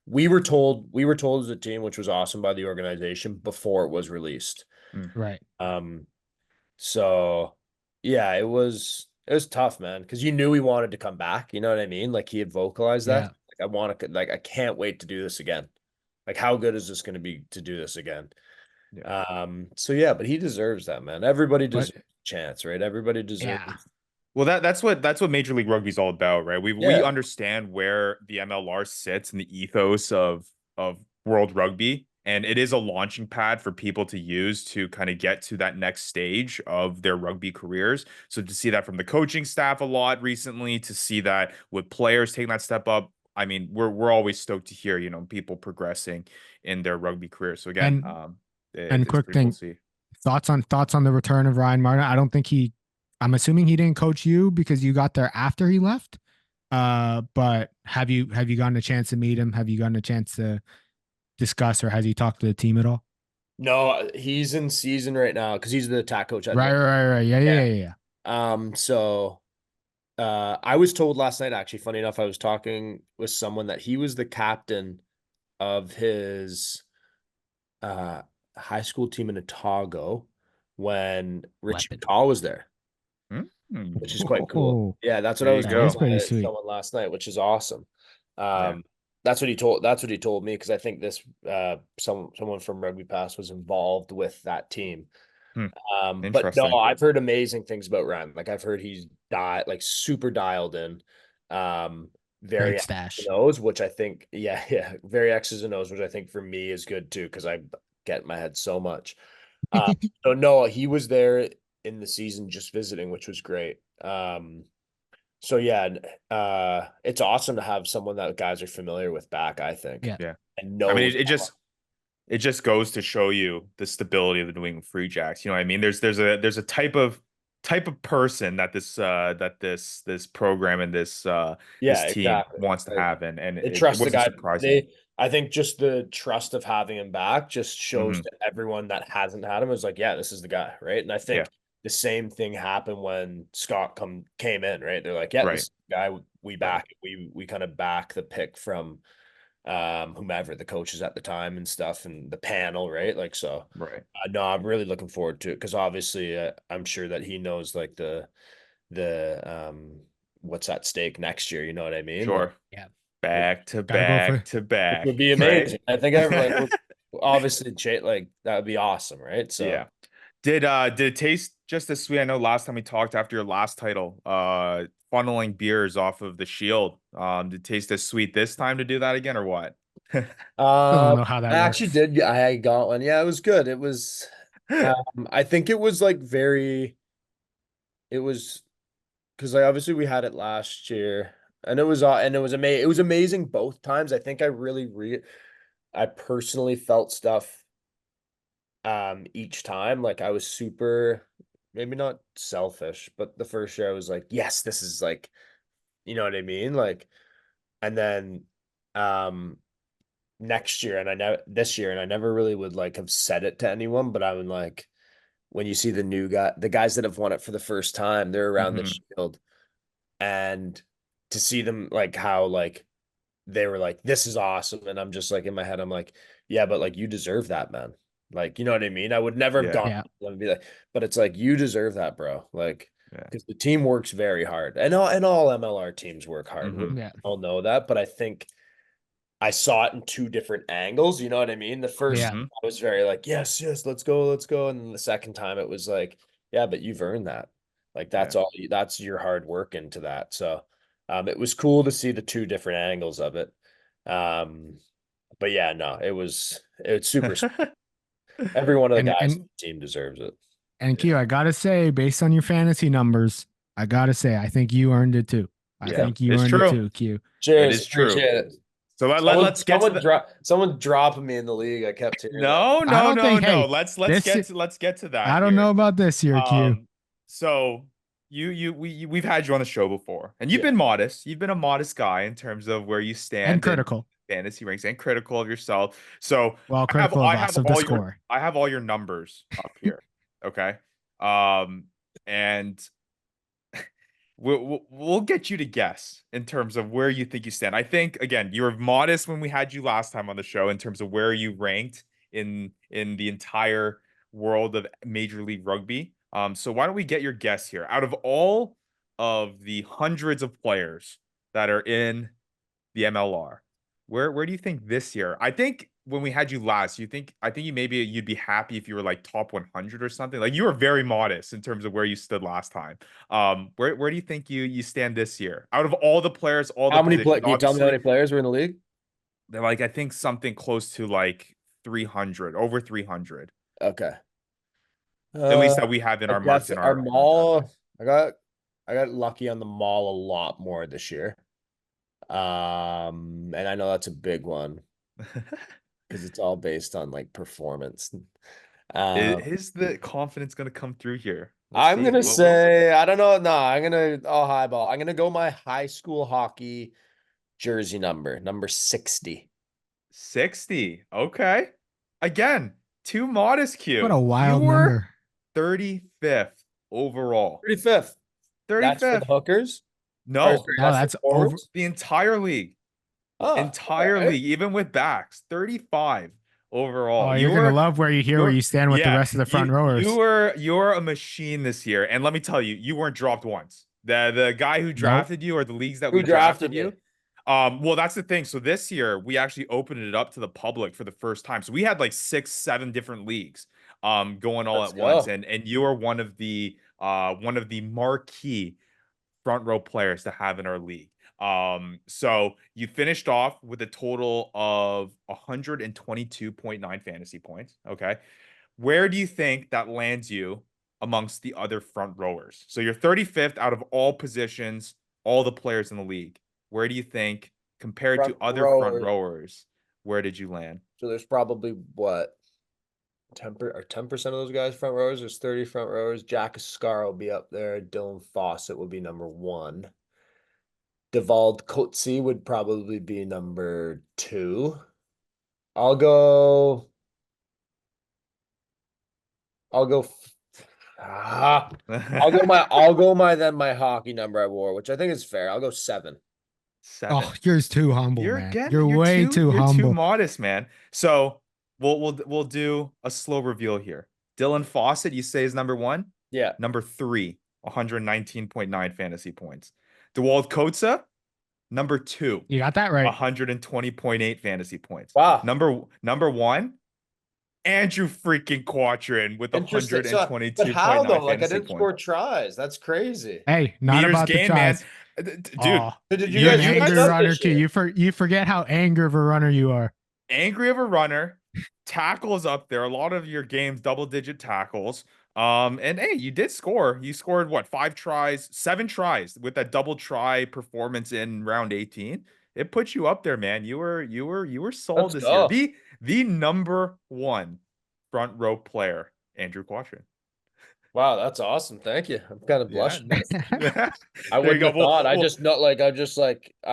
we were told as a team, which was awesome by the organization, before it was released. Right. So yeah, it was tough, man, because you knew he wanted to come back. You know what I mean? He had vocalized that. I want to, I can't wait to do this again. How good is this going to be to do this again? Yeah. So yeah, but he deserves that, man. Everybody deserves a chance, right? Everybody deserves. Yeah. Well, that's what Major League Rugby is all about, right? We understand where the MLR sits in the ethos of World Rugby, and it is a launching pad for people to use to kind of get to that next stage of their rugby careers. So to see that from the coaching staff a lot recently, to see that with players taking that step up, I mean, we're always stoked to hear, people progressing in their rugby career. So again, and quick thing, thoughts on the return of Ryan Martin. I don't think I'm assuming he didn't coach you because you got there after he left. But have you gotten a chance to meet him? Have you gotten a chance to discuss, or has he talked to the team at all? No, he's in season right now because he's the attack coach. Right. Yeah. So I was told last night, actually, funny enough, I was talking with someone that he was the captain of his high school team in Otago when Richie Kaw was there, which is quite cool. Yeah, that's what I was going to say someone last night, which is awesome. That's what he told me, because I think this someone from Rugby Pass was involved with that team. But no, I've heard amazing things about Ryan. I've heard he's super dialed in. Very stash O's, which I think, very X's and O's, which I think for me is good too, because I get in my head so much. So no, he was there in the season just visiting, which was great. So yeah, it's awesome to have someone that guys are familiar with back, I think. Yeah. And no, I mean, it just goes to show you the stability of the New England Free Jacks. You know what I mean? There's a type of person that this program and this team wants to have, and it trusts the guy. I think just the trust of having him back just shows to everyone that hasn't had him, is yeah, this is the guy, right? And I think the same thing happened when Scott came in, right? They're like, yeah, this is the guy we back. We kind of back the pick from whomever the coaches at the time and stuff, and the panel, right? No, I'm really looking forward to it, because obviously I'm sure that he knows the what's at stake next year, you know what I mean? Sure. Back to back to back. It would be amazing. Right? I think everyone obviously that would be awesome, right? So yeah. Did it taste just as sweet? I know last time we talked after your last title, funneling beers off of the shield. Did it taste as sweet this time to do that again, or what? Still don't I know how that actually works. did. I got one. Yeah, it was good. It was. I think it was like very. It was because like obviously we had it last year, and it was amazing. It was amazing both times. I think I personally felt stuff each time. Like I was super, maybe not selfish, but the first year I was like, yes, this is like, you know what I mean? Like, and then um next year and I never this year and I never really would like have said it to anyone, but I would like when you see the guys that have won it for the first time, they're around the Mhm. shield and to see them like how like they were like, this is awesome. And I'm just like in my head, I'm like, yeah, but like you deserve that, man. Like, you know what I mean? I would never have Yeah, gone Yeah. and be like, but it's like you deserve that, bro. Like, yeah. because the team works very hard. And all MLR teams work hard. We Mhm. Yeah. all know that, but I think I saw it in two different angles. You know what I mean? The first Yeah. time Mhm. I was very like, yes, yes, let's go, let's go. And then the second time it was like, yeah, but you've earned that. Like Yeah. that's your hard work into that. So it was cool to see the two different angles of it. Um, but yeah, no, it's super. Every one of the And guys on and the team deserves it. and Yeah. Q, I gotta say, based on your fantasy numbers, I gotta say, I think you earned it too. I Yeah. think you It's earned it true. too, Q. It Cheers, is true. appreciate it. So Someone, let's get to someone the drop, someone dropping me in the league. I kept hearing that. no, I no, don't no, think, no. hey, this Let's get to that I don't here. know about this year, Q. So we've had you on the show before, and you've Yeah, been modest. You've been a modest guy in terms of where you And stand in critical. fantasy ranks and critical of yourself. So Well, critical of us, of the score. I have all your numbers up here. Okay. Um, and we'll get you to guess in terms of where you think you stand. I think again, you were modest when we had you last time on the show in terms of where you ranked in the entire world of Major League Rugby. So why don't we get your guess here? Out of all of the hundreds of players that are in the MLR. Where do you think this year? I think when we had you last, I think you'd be happy if you were like top 100 or something. Like you were very modest in terms of where you stood last time. Where do you think you stand this year? Out of all the players, all the how many positions, Can you tell me how obviously many players were in the league? they're like I think something close to like 300, over 300. Okay. At least Uh, that we have in I our marks guess in our our mall. I got I got lucky on the mall a lot more this year. And I know that's a big one database. because it's all based on like performance. Um, Is the confidence going to come through here? Let's I'm see. gonna say I don't know. No, I'll highball. I'm gonna go my high school hockey jersey number 60. 60. Okay. Again, too modest, What Q. a You wild were number. 35th overall. 35th. That's for the 35th. hookers. Or No, sorry, No, that's for that's over. forwards. the entire league. Oh, Entire okay. league, even with backs. 35 Oh, overall. you're gonna love where you stand with the Yeah, rest of the front rowers. you're a machine this year. And let me tell you, you weren't dropped once. The guy who Nope. drafted you or the leagues that Who we drafted drafted me? you. Well, that's the thing. So this year we actually opened it up to the public for the first time. So we had like 6, 7 different leagues going all Let's at once. go. And you are one of the marquee front row players to have in our league. So you finished off with a total of 122.9 fantasy points. Okay. Where do you think that lands you amongst the other front rowers? So you're 35th out of all positions, all the players in the league. Where do you think, compared to Front other front rower. rowers, where did you land? So there's probably what 10% of those guys front rowers. There's 30 front rowers. Jack Ascar will be up there. Dylan Fawcett will be number one. Devald Coetzee would probably be number two. I'll go. I'll go. I'll go my hockey number I wore, which I think is fair. I'll go 7. 7. Oh, you're too humble, You're man. again, You're way too you're too humble. modest, man. So we'll do a slow reveal here. Dylan Fawcett, you say is number one? Yeah. Number 3, 119.9 fantasy points. DeWalt Kotza, number 2, You got that right. 120.8 fantasy points. Wow. Number 1, Andrew freaking Quattrin with Interesting. So, but 122.9 how though? Like I fantasy didn't points. score tries. That's crazy. Hey, not Meters about the gained, man. tries. Dude, Oh, So did you you're guys an you guys angry up runner this too. year? You forget how angry of a runner you are. angry of a runner, tackles up there. A lot of your games, double-digit tackles. And hey, you did score. You scored what, 5 tries, 7 tries with that double try performance in round 18. It put you up there, man. You were sold Let's this year. go. The number one front row player, Andrew Quattrin. Wow, that's awesome. Thank you. I'm kind of Yeah, blushing. no. I There you wouldn't go. have thought. I Well, just not like I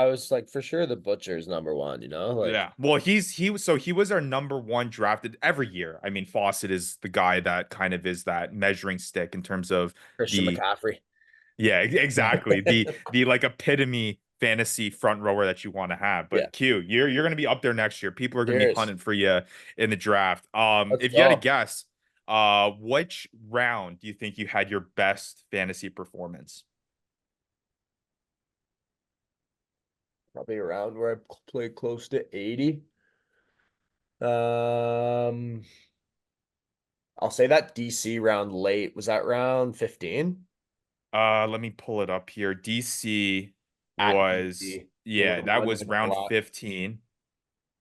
was like for sure the butcher's number one, you know? Like yeah. Well, he was our number one drafted every year. I mean, Fawcett is the guy that kind of is that measuring stick in terms of Christian the McCaffrey. yeah, Yeah. exactly. The like epitome fantasy front rower that you want to have. Yeah. But Q, you're gonna be up there next year. People are gonna be Cheers. hunting for you in the draft. Let's If you had to go. guess, which round do you think you had your best fantasy performance? Probably around where I played close to 80. Um, I'll say that DC round late. Was that round 15? Let me pull it up here. DC At was DC. They yeah, were that winning was a round lot. 15.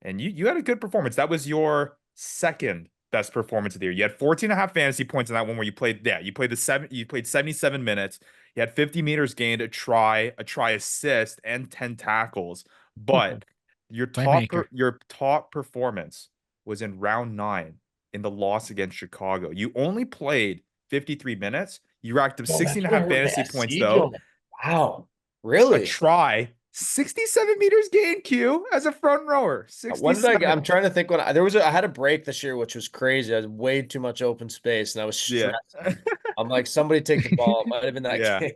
And you had a good performance. That was your second best performance of the year. You had 14 and a half fantasy points in that one where you played, yeah, you played 77 minutes. You had 50 meters gained, a try assist, and 10 tackles. But Playmaker. your top performance was in round 9 in the loss against Chicago. You only played 53 minutes. You racked up Oh, 16 that's and a what I half heard the fantasy points SC on though. it. Wow. A Really? try, 67 meters gained, Q, as a front rower. When did I get, 67. I'm trying to think when I had a break this year, which was crazy. I had way too much open space and I was Yeah. stressed. I'm like, somebody take the ball. It might have been that Yeah. game.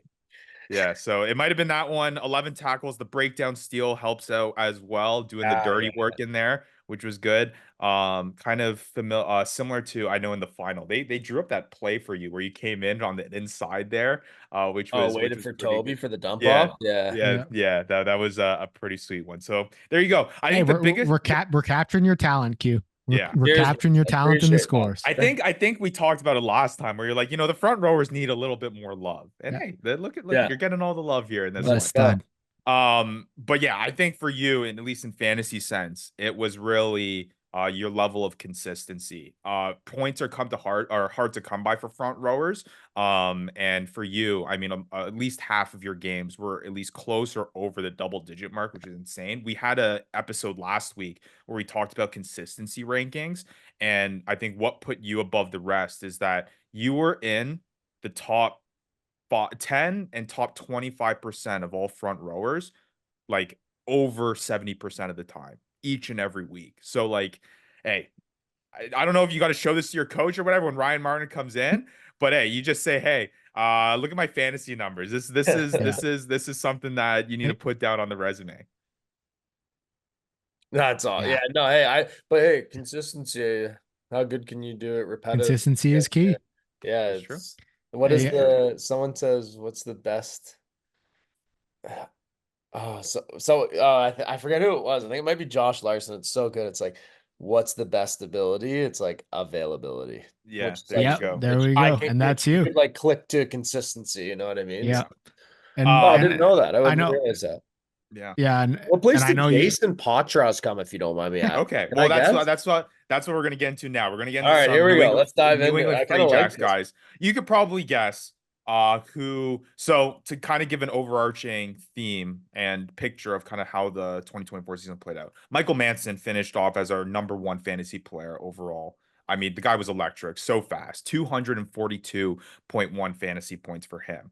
Yeah. So it might have been that one. 11 tackles. The breakdown steal helps out as well, doing the Ah, dirty yeah. work in there, which was good. Kind of familiar, similar to I know in the final. They drew up that play for you where you came in on the inside there, Oh, which waited was for pretty Toby good. for the dump Yeah. off. Yeah. Yeah, Yeah. yeah, that was a pretty sweet one. So there you go. I Hey, think the biggest, we're capturing your talent, Q. yeah, We're Cheers, capturing your I talent in the appreciate that. scores. I think we talked about it last time where you're like, the front rowers need a little bit more love. And Yeah. hey, look, Yeah. you're getting all the love here in this What a one. Let's go. stud. But yeah, I think for you, and at least in fantasy sense, it was really your level of consistency. Points are hard to come by for front rowers. And for you, I mean, at least half of your games were at least close or over the double digit mark, which is insane. We had a episode last week where we talked about consistency rankings, and I think what put you above the rest is that you were in the top 10 and top 25% of all front rowers, like over 70% of the time, each and every week. So, like, hey, I don't know if you got to show this to your coach or whatever when Ryan Martin comes in, but hey, you just say, hey, look at my fantasy numbers. This is Yeah. this is something that you need to Hey, put down on the resume. That's all. yeah. Yeah. No, but hey, consistency. How good can you do it repetitive? Consistency Yeah. is key. Yeah. That's true. What is Hey, someone says, what's the best? Oh, I forget who it was. I think it might be Josh Larson. It's so good. It's like, what's the best ability? It's like availability, Yeah, which is there you like, yep, go. there which we I go. can, And which that's you you. could like click to consistency. You know what I mean? Yeah. So, And oh, I didn't and know that. I I wouldn't know, realize that. Yeah. yeah, What place and I did know you Jason Patras come, if you don't mind me asking? Okay. Can Well, I guess? that's what we're gonna get into now. We're gonna get All into right, here some we go. Let's dive New into it. England I kind Free of like Jacks this. guys. You could probably guess who, so to kind of give an overarching theme and picture of kind of how the 2024 season played out. Michael Manson finished off as our number one fantasy player overall. I mean, the guy was electric, so fast. 242.1 fantasy points for him,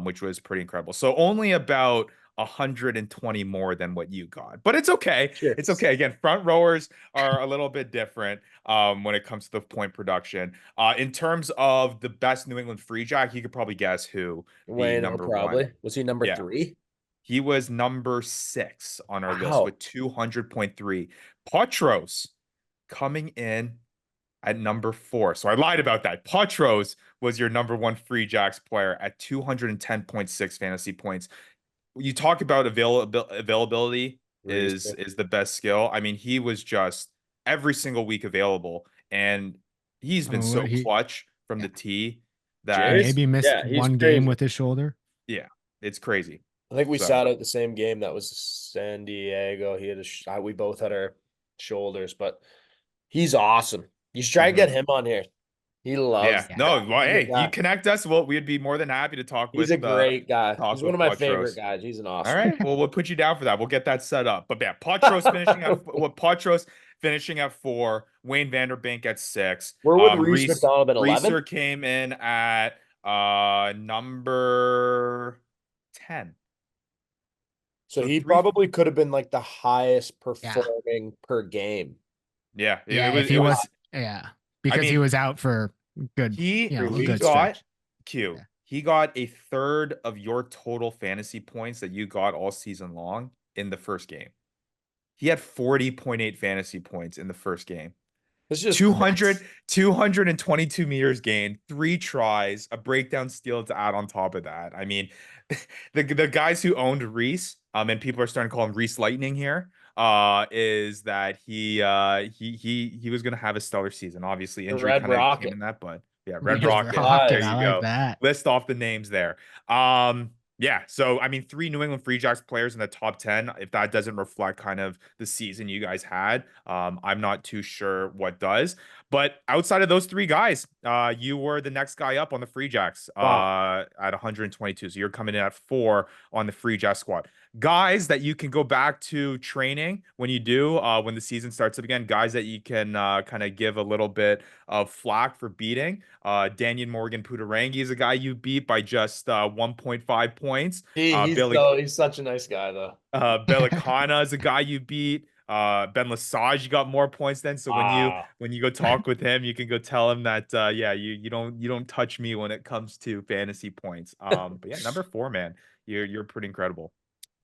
which was pretty incredible. So only about 120 more than what you got, but it's okay. It's Cheers. okay. Again, front rowers are a little bit different when it comes to the point production. In terms of the best New England Free Jack, you could probably guess who the Wayno, number one. probably. Was he number Yeah, 3? he was number 6 on our list Wow. with 200.3. Potros coming in at number 4. So I lied about that. Potros was your number one Free Jacks player at 210.6 fantasy points. You talk about availability Reason. is the best skill. I mean, he was just every single week available, and he's I been mean, so what he clutch from yeah, the tee he that Jace? maybe missed Yeah, he's one game crazy. with his shoulder. yeah, it's crazy. I think we So sat out the same game. That was San Diego. He had we both had our shoulders, but he's awesome. You should try to get Mhm. him on here. He loves Yeah. Yeah. No, that. well, He's a good hey, you guy. connect us. Well, we'd be more than happy to talk He's a with great guy. He's one of my favorite Patros. guys. He's an All awesome. right. Well, we'll put you down for that. We'll get that set up. But yeah, Patros finishing at 4, Wayne Vanderbank at 6. Where would Reese McDonald been 11? Reeser came in at number 10. So So he three. probably could have been like the highest Yeah. performing per game. Yeah, Yeah, was if he it was, was yeah, I because he mean, was out for good, he you know, a he good got stretch. Q. Yeah. He got a third of your total fantasy points that you got all season long in the first game. He had 40.8 fantasy points in the first game. It's just 222 meters gained, 3 tries, a breakdown steal to add on top of that. I mean, the guys who owned Reese, and people are starting to call him Reese Lightning here, is that he was gonna have a stellar season. Obviously, the injury Red kind of came in Rocket. that, but yeah, Red Red Rocket. There Rocket, I you like go. that. List off the names there. Yeah, so I mean, 3 New England Free Jacks players in the top 10. If that doesn't reflect kind of the season you guys had, I'm not too sure what does. But outside of those 3 guys, you were the next guy up on the Free Jacks Wow. at 122. So you're coming in at 4 on the Free Jacks squad. Guys that you can go back to training when you do, when the season starts up again. Guys that you can kind of give a little bit of flack for beating. Daniel Morgan Pudarangi is a guy you beat by just 1.5 points. He's such a nice guy though. Belikana is a guy you beat. Ben Lesage, you got more points then. So Wow. when you go talk with him, you can go tell him that yeah, you don't touch me when it comes to fantasy points. But yeah, number 4, man, you're pretty incredible.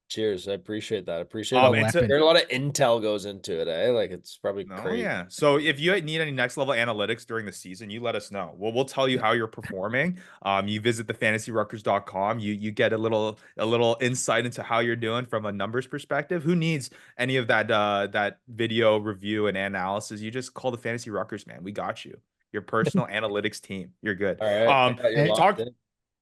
Cheers. I appreciate that. I appreciate A all It's a weapon. there's a lot of intel goes into it, eh? Like it's probably Oh crazy. yeah. So if you need any next level analytics during the season, you let us know. We'll tell you how you're performing. You visit the fantasyruckers.com. You get a little insight into how you're doing from a numbers perspective. Who needs any of that video review and analysis? You just call the Fantasy Ruckers, man. We got you. Your personal analytics team. You're good. All right. I got you Hey, locked in.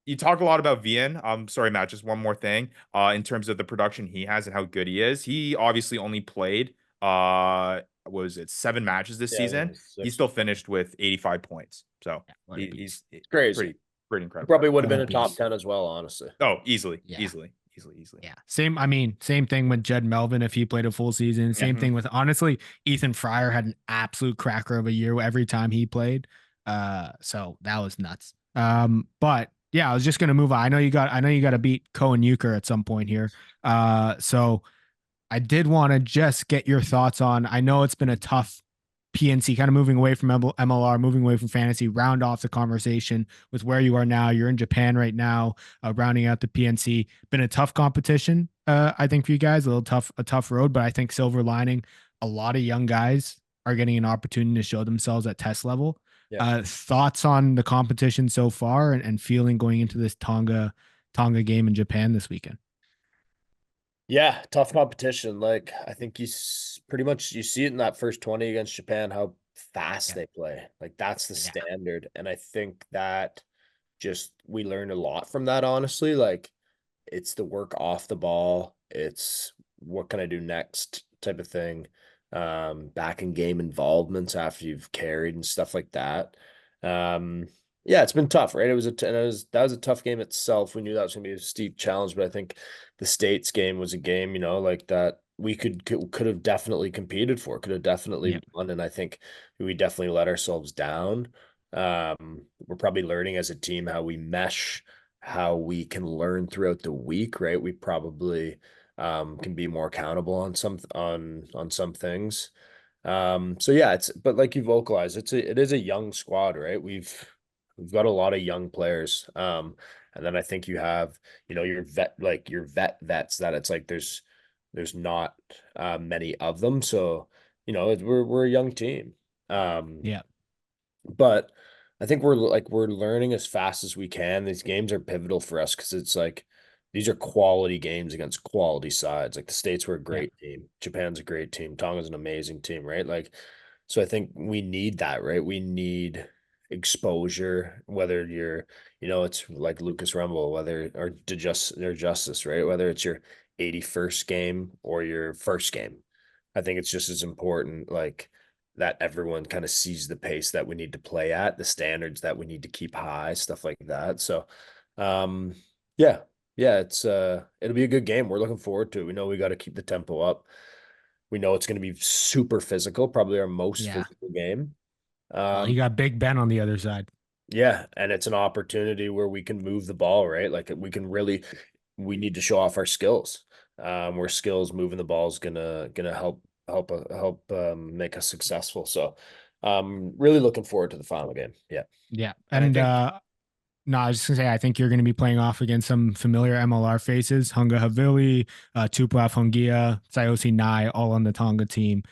You talk a lot about Vian. Sorry, Matt, just one more thing. In terms of the production he has and how good he is. He obviously only played was it 7 matches this Yeah, I think season. it's He 6. still finished with 85 points. So what a beast. he's It's crazy. pretty He incredible. probably would have What been a a top beast. 10 as well, honestly. Oh, easily. Yeah. Easily. Yeah. Same thing with Jed Melvin if he played a full season. Same thing with, honestly, Ethan Fryer had an absolute cracker of a year every time he played. So that was nuts. But yeah, I was just gonna move on. I know you got to beat Cohen Euchre at some point here. So I did want to just get your thoughts on. I know it's been a tough PNC, kind of moving away from MLR, moving away from fantasy. Round off the conversation with where you are now. You're in Japan right now, rounding out the PNC. Been a tough competition, I think, for you guys. A tough road, but I think silver lining. A lot of young guys are getting an opportunity to show themselves at test level. Yeah. Thoughts on the competition so far and feeling going into this Tonga game in Japan this weekend? Yeah, tough competition. Like I think pretty much you see it in that first 20 against Japan, how fast Yeah. they play. Like that's the Yeah. standard. And I think that just we learned a lot from that, honestly. Like it's the work off the ball. It's what can I do next type of thing. Back in game involvements after you've carried and stuff like that. Yeah, it's been tough, right? That was a tough game itself. We knew that was gonna be a steep challenge, but I think the States game was a game, like that we could have definitely competed for, could have definitely won, and I think we definitely let ourselves down. We're probably learning as a team how we mesh, how we can learn throughout the week, right? We probably can be more accountable on some things. So yeah, but like you vocalized, it is a young squad, right? We've got a lot of young players. And then I think you have, your vets that it's like there's not many of them. So, we're a young team. Yeah. But I think we're learning as fast as we can. These games are pivotal for us because it's like these are quality games against quality sides. Like the States were a great team. Japan's a great team. Tonga's an amazing team, right? Like, so I think we need that, right? We need exposure, whether you're, it's like Lucas Rumble, or Justice, right? Whether it's your 81st game or your first game. I think it's just as important, like that everyone kind of sees the pace that we need to play at, the standards that we need to keep high, stuff like that. So, um, yeah, yeah, it'll be a good game. We're looking forward to it. We know we got to keep the tempo up. We know it's going to be super physical, probably our most Yeah. physical game. Well, you got Big Ben on the other side. Yeah, and it's an opportunity where we can move the ball, right? Like we can really, we need to show off our skills. Where skills moving the ball is gonna help make us successful. So, really looking forward to the final game. Yeah, Yeah. And I And think no, I was just gonna say I think you're gonna be playing off against some familiar MLR faces, Hunga Havili, Tuplav Hungia, Sayosi Nai, all on the Tonga team.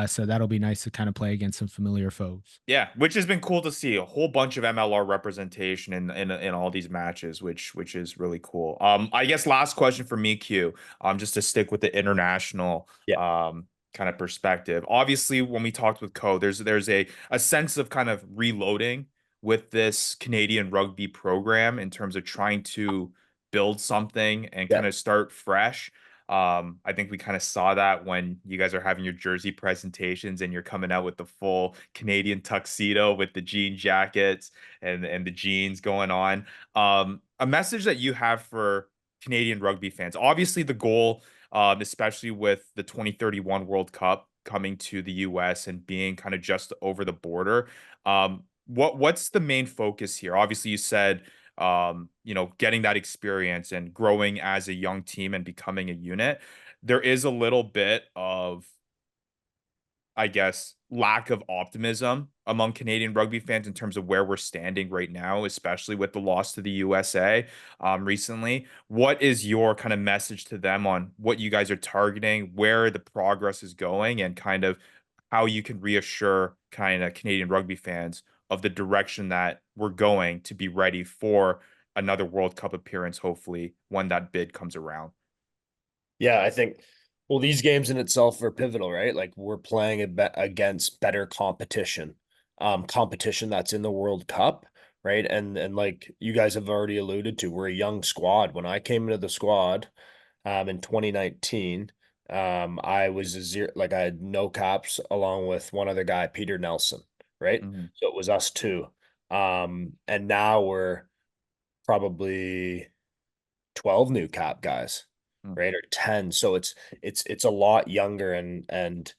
So that'll be nice to kind of play against some familiar foes. Yeah, which has been cool to see a whole bunch of MLR representation in all these matches, which is really cool. I guess last question for me, Q. Just to stick with the international yeah, kind of perspective. Obviously, when we talked with Co, there's a sense of kind of reloading with this Canadian rugby program in terms of trying to build something and yeah. kind of start fresh. I think we kind of saw that when you guys are having your jersey presentations and you're coming out with the full Canadian tuxedo with the jean jackets and the jeans going on. A message that you have for Canadian rugby fans. Obviously, the goal, especially with the 2031 World Cup coming to the US and being kind of just over the border. What's the main focus here? Obviously, you said getting that experience and growing as a young team and becoming a unit. There is a little bit of, I guess, lack of optimism among Canadian rugby fans in terms of where we're standing right now, especially with the loss to the USA recently. What is your kind of message to them on what you guys are targeting, where the progress is going, and kind of how you can reassure kind of Canadian rugby fans of the direction that we're going to be ready for another World Cup appearance, hopefully, when that bid comes around? Yeah, I think, well, these games in itself are pivotal, right? Like we're playing against better competition, competition that's in the World Cup, right? And like you guys have already alluded to, we're a young squad. When I came into the squad, in 2019, I was a zero, like I had no caps along with one other guy, Peter Nelson, right? Mhm. So it was us two. And now we're probably 12 new cap guys, Mm. right? Or 10. So it's a lot younger and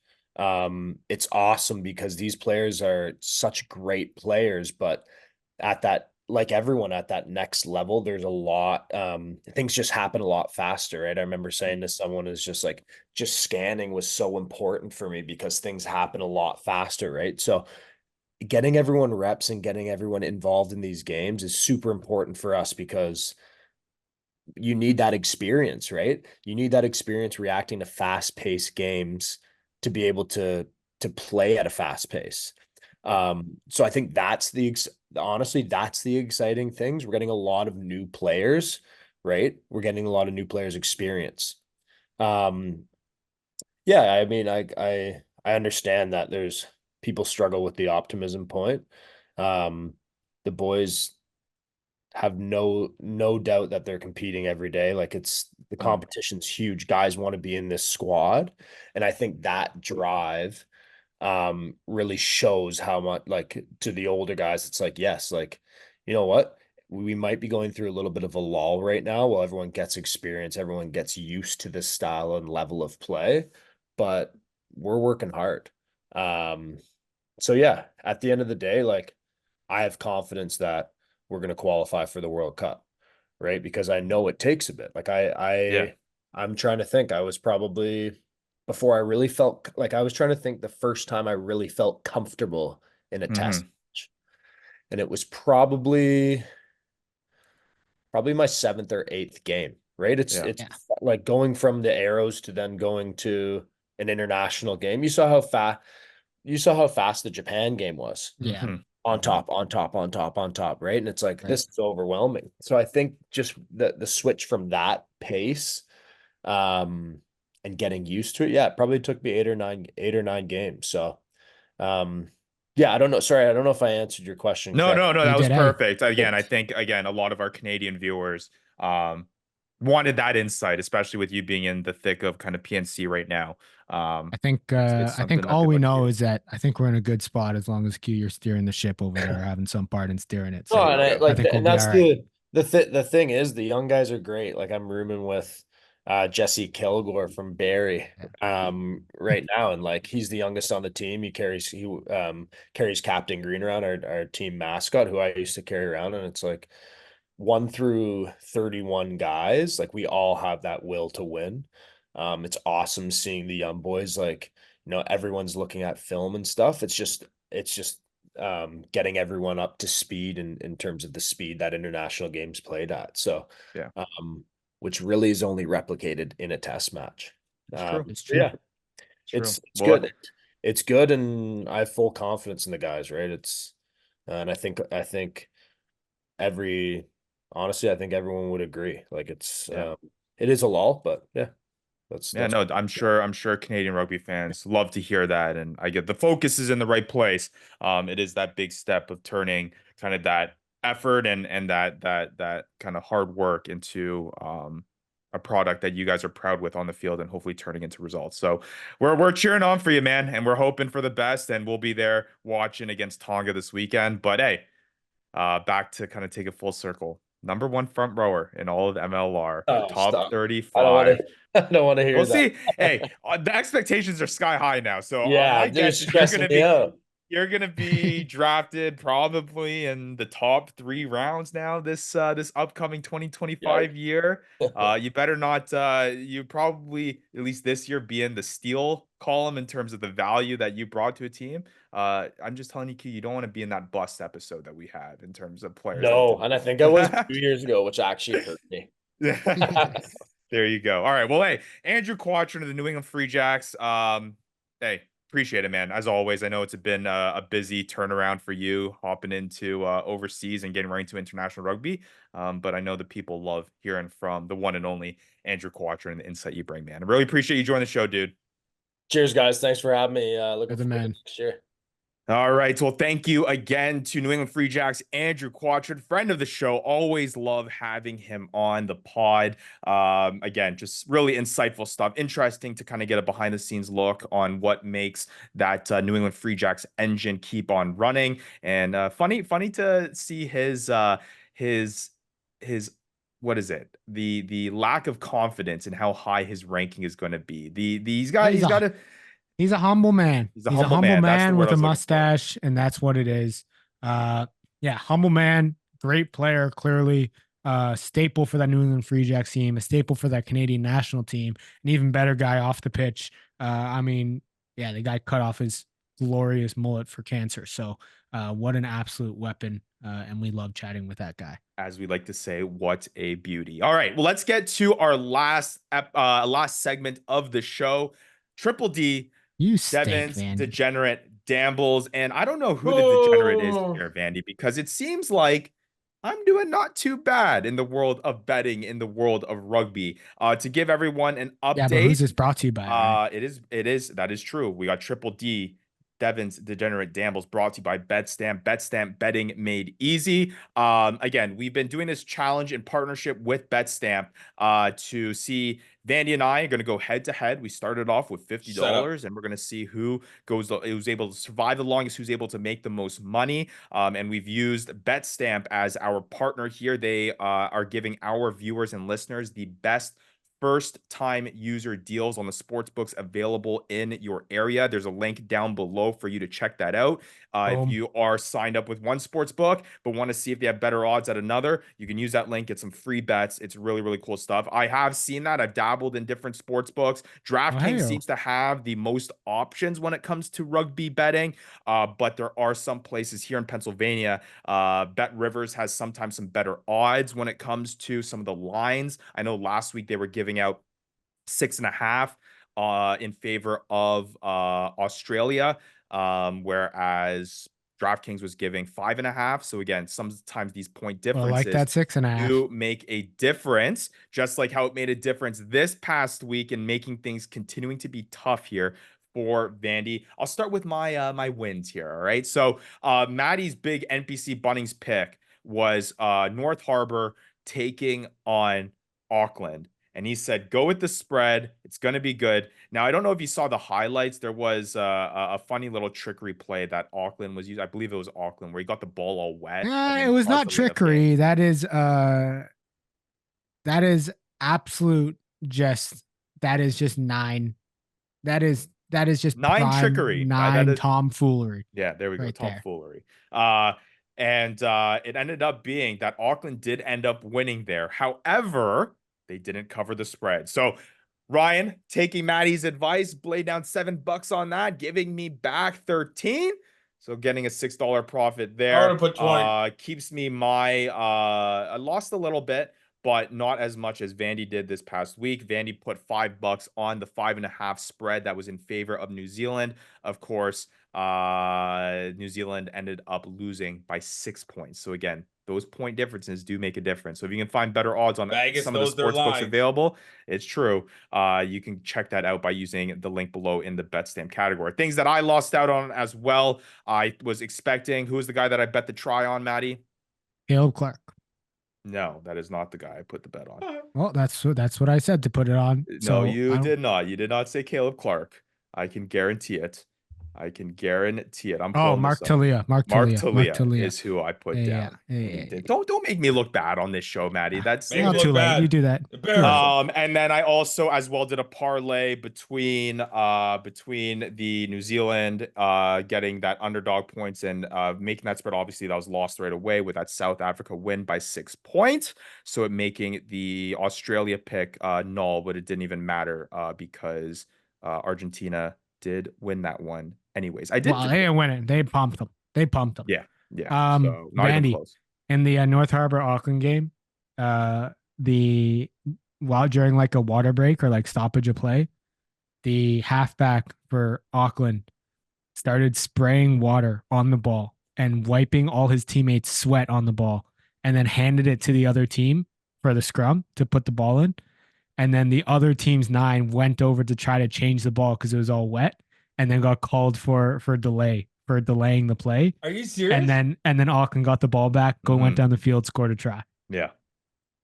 it's awesome because these players are such great players, but at that, like everyone at that next level, there's a lot things just happen a lot faster, right? I remember saying to someone is just like just scanning was so important for me because things happen a lot faster, right? So getting everyone reps and getting everyone involved in these games is super important for us because you need that experience, right? You need that experience reacting to fast-paced games to be able to play at a fast pace. So I think that's honestly, that's the exciting things. We're getting a lot of new players, right? We're getting a lot of new players experience. Um, yeah, I mean, I understand that there's people struggle with the optimism point. Um, the boys have no doubt that they're competing every day. Like it's the Mm. competition's huge. Guys want to be in this squad. And I think that drive really shows how much like to the older guys, it's like, yes, like, you know what? We might be going through a little bit of a lull right now while everyone gets experience, everyone gets used to this style and level of play, but we're working hard. Um, so yeah, at the end of the day, like I have confidence that we're going to qualify for the World Cup, right? Because I know it takes a bit. Like Yeah. I'm trying to think. I was probably before I really felt like I was trying to think the first time I really felt comfortable in a test Hmm. match. And it was probably my seventh or eighth game, right? Yeah. It's Yeah. like going from the Arrows to then going to an international game. You saw how fast the Japan game was Yeah. Hmm. on Hmm. top, on top, on top, on top, right? And it's like Right. this is overwhelming. So I think just the switch from that pace um and getting used to it, yeah, it probably took me eight or nine games. So yeah, I don't know. Sorry, I don't know if I answered your question No, correctly. no, no, You that was did, hey. perfect. Again, Good. I think again a lot of our Canadian viewers wanted that insight, especially with you being in the thick of kind of PNC right now. I think It's I think something that all they'd we like to know hear. is that I think we're in a good spot as long as Q you're steering the ship over there, or having some part in steering it. No, There So you and I go. I like think that, we'll and be that's all right. the thing is the young guys are great. Like I'm rooming with Jesse Kilgore from Barry Yeah. right now, and like he's the youngest on the team. He carries Captain Green around, our team mascot, who I used to carry around, and it's like 1 through 31 guys, like we all have that will to win. It's awesome seeing the young boys, like, everyone's looking at film and stuff. It's just getting everyone up to speed in terms of the speed that international games played at. So, Yeah, um, which really is only replicated in a test match. it's true. It's So true. yeah, It's true. it's Well, good. It's good, and I have full confidence in the guys, right? And I think every honestly, I think everyone would agree. Like yeah. it is a lull, but yeah, Yeah, that's no, I'm sure Canadian rugby fans love to hear that. And I get the focus is in the right place. It is that big step of turning kind of that effort and that kind of hard work into a product that you guys are proud with on the field and hopefully turning into results. So we're cheering on for you, man, and we're hoping for the best. And we'll be there watching against Tonga this weekend. But hey, back to kind of take it full circle. Number one front rower in all of MLR, oh, top stop. I don't want 35. to I don't want to We'll hear that. see. Hey, the expectations are sky high now. So Yeah, my they're guess is you're stressing gonna me be out. drafted probably in the top 3 rounds now this upcoming Yikes. 2025 year. You better not you probably at least this year be in the steal column in terms of the value that you brought to a team. I'm just telling you, Q, you don't want to be in that bust episode that we had in terms of players that No, didn't and I think I was make 2 years ago, which actually hurt me. it. There you go. All right. Well, hey, Andrew Quattrin of the New England Free Jacks. Hey, appreciate it, man. As always, I know it's been a busy turnaround for you hopping into overseas and getting right into international rugby. But I know the people love hearing from the one and only Andrew Quattrin and the insight you bring, man. I really appreciate you joining the show, dude. Cheers, guys. Thanks for having me. You're Looking the forward to man. next year. All right. Well, thank you again to New England Free Jacks, Andrew Quattrin, friend of the show. Always love having him on the pod. Again, just really insightful stuff. Interesting to kind of get a behind the scenes look on what makes that New England Free Jacks engine keep on running. And funny to see his his what is it? The lack of confidence in how high his ranking is going to be. He's Yeah, got he's got a he's a humble man. he's a He's a humble humble man. That's the man word with I a was looking for. mustache, and that's what it is. Yeah, humble man, great player, clearly staple for that New England Free Jacks team, a staple for that Canadian national team, an even better guy off the pitch. I mean, yeah, the guy cut off his glorious mullet for cancer. So what an absolute weapon. And we love chatting with that guy. As we like to say, what a beauty. All right, well, let's get to our last segment of the show. Triple D, You stink, Devin's Vandy. Degenerate, Dambles, and I don't know who the Degenerate is Oh, here, Vandy, because it seems like I'm doing not too bad in the world of betting, in the world of rugby. To give everyone an Yeah, but who's update, this brought to you by, Ryan? that is true. We got Triple D, Devin's Degenerate Dambles, brought to you by Betstamp. Betstamp, betting made easy. Again, we've been doing this challenge in partnership with Betstamp to see. Vandy and I are going to go head to head. We started off with Shut up. $50, and we're going to see who's able to survive the longest, who's able to make the most money. And we've used Betstamp as our partner here. They are giving our viewers and listeners the best first time user deals on the sports books available in your area. There's a link down below for you to check that out. If Boom. you are signed up with one sports book but want to see if they have better odds at another, you can use that link, get some free bets. It's really, really cool stuff. I have seen that. I've dabbled in different sports books. DraftKings Ohio. seems to have the most options when it comes to rugby betting, but there are some places here in Pennsylvania. Bet Rivers has sometimes some better odds when it comes to some of the lines. I know last week they were giving out 6.5 in favor of Australia, whereas DraftKings was giving 5.5. So again, sometimes these point Well, like differences that 6.5. do make a difference, just like how it made a difference this past week in making things continuing to be tough here for Vandy. I'll start with my wins here. All right. So Maddie's big NPC Bunnings pick was North Harbor taking on Auckland. And he said, go with the spread. It's going to be good. Now, I don't know if you saw the highlights. There was a funny little trickery play that Auckland was using. I believe it was Auckland where he got the ball all wet. And then It was caused not the late trickery. game. That is absolute just that is just nine. That is just Nine prime trickery. nine That is, tomfoolery yeah, there we go. right there. Tomfoolery. And it ended up being that Auckland did end up winning there. However, they didn't cover the spread. So Ryan, taking Maddie's advice, laid down $7 on that, giving me back 13. So getting a $6 profit there. I would have put 20. Keeps me I lost a little bit, but not as much as Vandy did this past week. Vandy put $5 on the 5.5 spread that was in favor of New Zealand. Of course, New Zealand ended up losing by 6 points. So again, those point differences do make a difference. So if you can find better odds on Vegas some of the knows their sports books lines. available, it's true. You can check that out by using the link below in the Betstamp category. Things that I lost out on as well. I was expecting, who was the guy that I bet the try on, Maddie? Caleb Clark. No, that is not the guy I put the bet on. Well, that's what I said to put it on. No, So you did not. You did not say Caleb Clark. I can guarantee it. I'm pulling Mark this up. Talia. Mark Talia is who I put Yeah, down. yeah. Don't make me look bad on this show, Maddie. That's Make Not it look too late. bad. You do that. Embarrassing. and then I also as well did a parlay between the New Zealand getting that underdog points and making that spread. Obviously, that was lost right away with that South Africa win by 6 points. So it making the Australia pick null, but it didn't even matter because Argentina did win that one. Anyways, I did. Well, they didn't win it. They pumped them. Yeah. So not even Vandy, close. in the North Harbor Auckland game, during like a water break or like stoppage of play, the halfback for Auckland started spraying water on the ball and wiping all his teammates' sweat on the ball, and then handed it to the other team for the scrum to put the ball in. And then the other team's 9 went over to try to change the ball because it was all wet, and then got called for delaying the play. Are you serious? And then Auckland got the ball back, went down the field, scored a try. Yeah.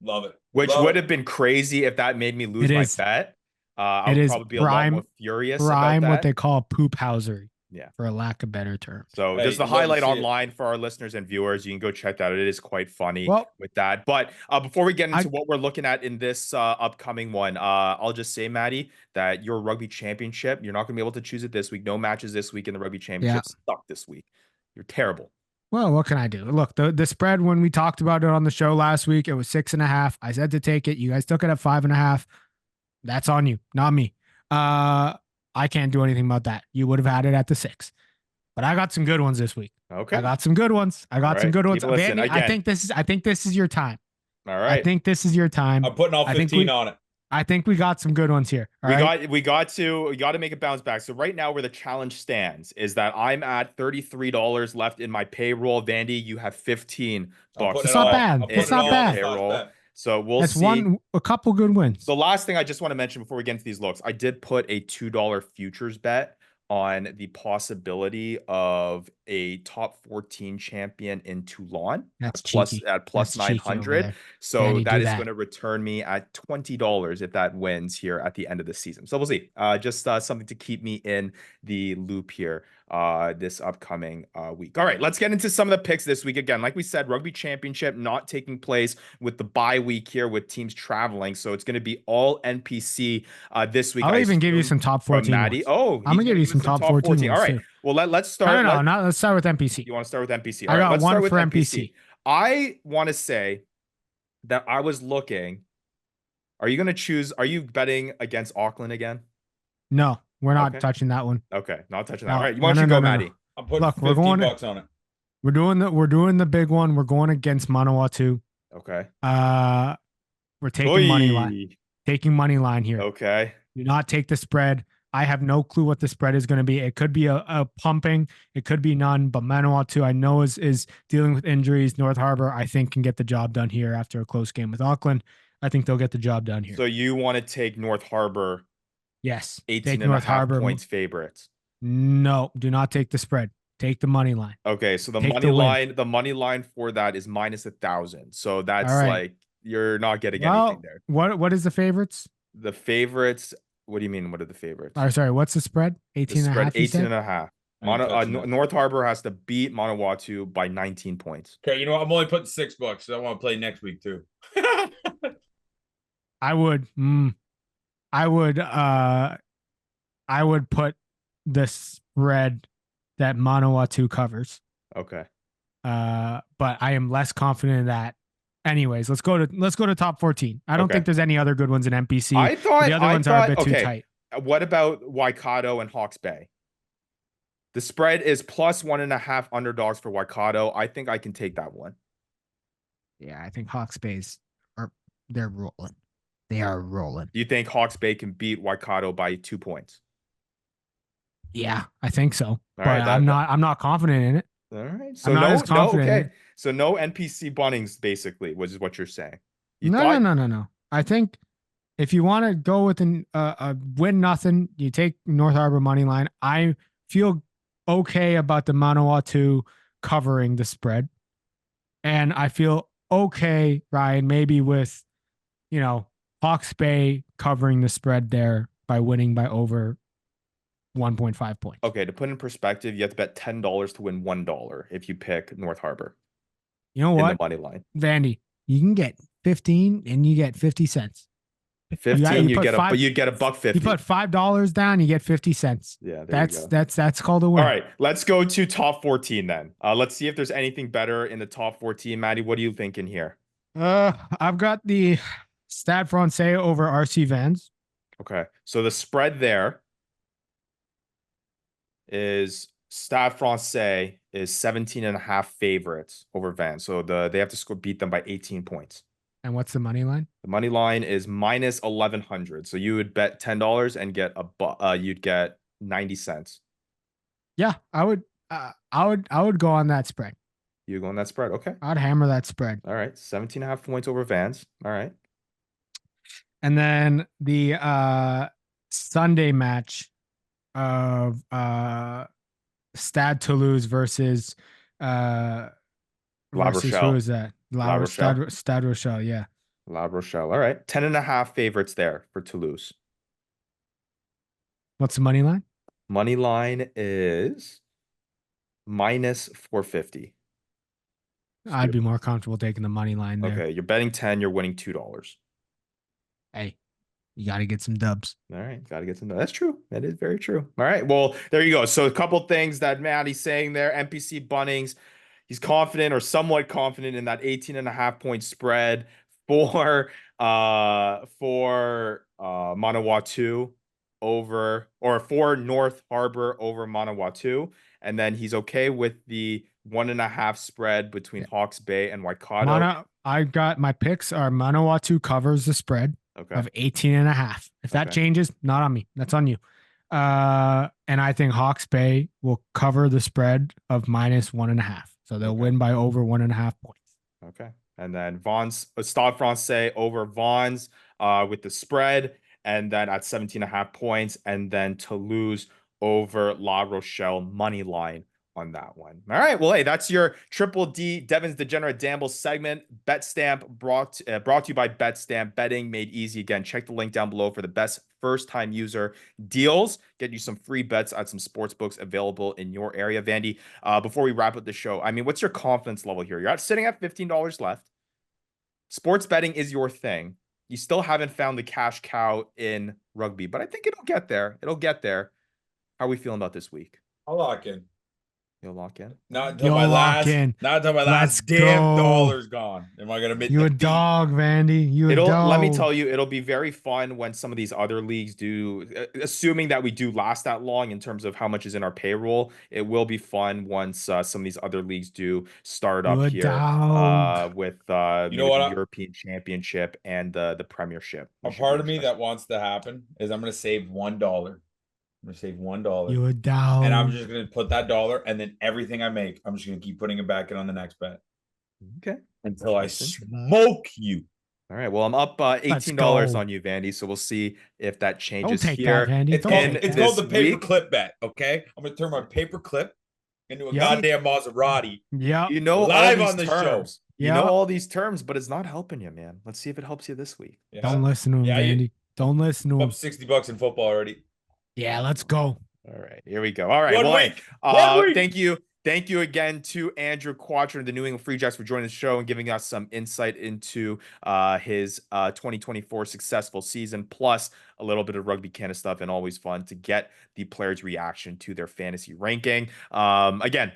Love it. Which would have been crazy if that made me lose my bet. I would probably be a lot more furious about that. What they call poop housery. Yeah. For a lack of better term. So just the highlight online for our listeners and viewers. You can go check that out. It is quite funny with that. But before we get into what we're looking at in this upcoming one, I'll just say, Maddie, that your rugby championship, you're not going to be able to choose it this week. No matches this week in the rugby championship. Suck this week. You're terrible. Well, what can I do? Look, the spread when we talked about it on the show last week, it was 6.5. I said to take it. You guys took it at 5.5. That's on you, not me. I can't do anything about that. You would have had it at the 6. But I got some good ones this week. Okay. I got some good ones. Vandy, I think this is your time. All right. I think this is your time. I'm putting all 15 on it. I think we got some good ones here. We got to make a bounce back. So right now where the challenge stands is that I'm at $33 left in my payroll. Vandy, you have $15. It's not bad. It's not bad. Payroll. So we'll see. A couple good wins. The last thing I just want to mention before we get into these looks, I did put a $2 futures bet on the possibility of a top 14 champion in Toulon at plus 900. So that is going to return me at $20 if that wins here at the end of the season. So we'll see. Just something to keep me in the loop here this upcoming week. All right, let's get into some of the picks this week. Again, like we said, rugby championship not taking place with the bye week here with teams traveling. So it's going to be all NPC this week. I'll even give you some top 14. Maddie. Oh, I'm going to give you some top 14. All right. Well, let's start. Let's start with NPC. You want to start with NPC? I got one for NPC. I want to say that I was looking. Are you going to choose? Are you betting against Auckland again? No, we're not touching that one. Okay, not touching that. All right, why don't you go, Maddie? I'm putting $15 on it. We're doing the big one. We're going against Manawatu. Okay. We're taking money line. Taking money line here. Okay. Do not take the spread. I have no clue what the spread is going to be. It could be a pumping. It could be none. But Manawatu, I know, is dealing with injuries. North Harbor, I think, can get the job done here after a close game with Auckland. I think they'll get the job done here. So you want to take North Harbor? Yes. 18.5 points favorites. No, do not take the spread. Take the money line. Okay, so the money line for that is -1,000. So that's you're not getting anything there. What is the favorites? The favorites. What do you mean? What are the favorites? Oh, sorry. What's the spread? The 18 and a spread half, you 18 said? and a half. I ain't touching that. North Harbor has to beat Manawatu by 19 points. Okay, you know what? I'm only putting $6. So I want to play next week too. I would put the spread that Manawatu covers. Okay. But I am less confident in that. Anyways, let's go to top 14. I don't Okay. think there's any other good ones in NPC. I thought the other ones are a bit too tight. What about Waikato and Hawke's Bay? The spread is plus 1.5 underdogs for Waikato. I think I can take that one. Yeah, I think Hawke's Bay's they're rolling. They are rolling. Do you think Hawke's Bay can beat Waikato by 2 points? Yeah, I think so. But right, I'm not confident in it. All right. So I'm not as confident in it. So no NPC bunnings, basically, which is what you're saying. No. I think if you want to go with a win nothing, you take North Harbor money line. I feel okay about the Manawatu covering the spread. And I feel okay, Ryan, maybe with, Hawke's Bay covering the spread there by winning by over 1.5 points. Okay, to put in perspective, you have to bet $10 to win $1 if you pick North Harbor. You know what? In the money line. Vandy, you can get 15 and you get 50 cents. 15, you get $1.50. You put $5 down, you get 50 cents. Yeah, that's called a win. All right, let's go to top 14 then. Let's see if there's anything better in the top 14. Maddie, what are you thinking here? I've got the Stade Francais over RC Vans. Okay, so the spread there is Stade Francais is 17.5 favorites over Vans. So they have to beat them by 18 points. And what's the money line? The money line is minus 1,100. So you would bet $10 and get you'd get 90 cents. Yeah, I would go on that spread. You go on that spread, okay? I'd hammer that spread. All right, 17.5 points over Vans. All right. And then the Sunday match of Stade Toulouse versus La Rochelle. Who is that? La Rochelle. Stade Rochelle, yeah. La Rochelle. All right. 10.5 favorites there for Toulouse. What's the money line? Money line is minus 450. I'd be more comfortable taking the money line there. Okay, you're betting 10, you're winning $2. Hey, you got to get some dubs. All right, got to get some. That's true. That is very true. All right, well, there you go. So a couple things that Maddie's saying there. NPC Bunnings, he's confident or somewhat confident in that 18.5 point spread for Manawatu over, or for North Harbor over Manawatu. And then he's okay with the 1.5 spread between Hawke's Bay and Waikato. I got my picks are Manawatu covers the spread of 18.5. If that changes, not on me. That's on you. And I think Hawke's Bay will cover the spread of minus 1.5. So they'll win by over 1.5 points. Okay. And then Stade Francais over Vaughn's with the spread, and then at 17.5 points, and then Toulouse over La Rochelle money line on that one. All right. Well, hey, that's your Triple D Devin's Degenerate Dambles segment. Betstamp brought to you by Betstamp. Betting made easy. Again, check the link down below for the best first-time user deals. Get you some free bets at some sports books available in your area. Vandy, before we wrap up the show, I mean, what's your confidence level here? You're sitting at $15 left. Sports betting is your thing. You still haven't found the cash cow in rugby, but I think it'll get there. It'll get there. How are we feeling about this week? I'll lock in. You'll lock in? Not until my last damn dollar's gone. Am I gonna make you a dog, Vandy? You a dog. Let me tell you, it'll be very fun when some of these other leagues do, assuming that we do last that long in terms of how much is in our payroll. It will be fun once some of these other leagues do start up here with the European Championship and the Premiership. A part of me that wants to happen is I'm gonna save $1. I'm gonna save $1. You a dog. And I'm just gonna put that dollar, and then everything I make, I'm just gonna keep putting it back in on the next bet. Okay. Until I smoke you. All right. Well, I'm up $18 on you, Vandy. So we'll see if that changes here. That, it's called the paperclip bet. Okay. I'm gonna turn my paperclip into a goddamn Maserati. Yeah. You know, live on the show. You know all these terms, but it's not helping you, man. Let's see if it helps you this week. Yeah. Don't listen to him, Vandy. Don't listen to him. Up $60 in football already. Yeah, let's go. All right, here we go. All right, One well, week. Thank you again to Andrew Quattrin of the New England Free Jacks for joining the show and giving us some insight into his 2024 successful season, plus a little bit of Rugby Canada stuff, and always fun to get the players' reaction to their fantasy ranking. Again,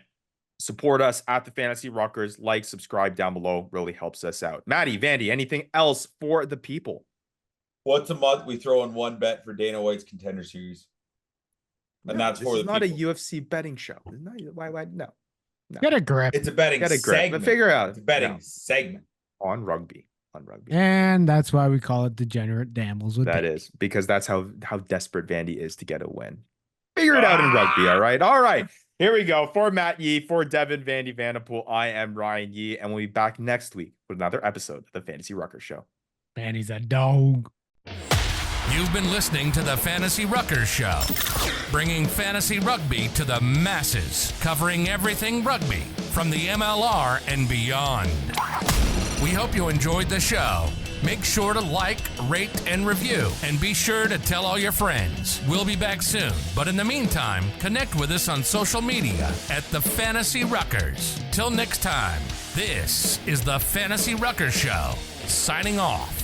support us at the Fantasy Ruckers. Like, subscribe down below. Really helps us out. Maddie, Vandy, anything else for the people? Once a month, we throw in one bet for Dana White's Contender Series. And that's for the not people. a UFC betting show. Why no. Get a grip. It's a betting segment. But figure out. It's a betting segment. On rugby. And that's why we call it Degenerate Dambles. That is because that's how desperate Vandy is to get a win. Figure it out in rugby, all right? All right. Here we go. For Matt Yee, for Devin, Vandy Vanderpool, I am Ryan Yee, and we'll be back next week with another episode of the Fantasy Ruckers Show. Vandy's a dog. You've been listening to the Fantasy Ruckers Show, bringing fantasy rugby to the masses, covering everything rugby from the MLR and beyond. We hope you enjoyed the show. Make sure to like, rate, and review, and be sure to tell all your friends. We'll be back soon, but in the meantime, connect with us on social media at the Fantasy Ruckers. Till next time, this is the Fantasy Ruckers Show, signing off.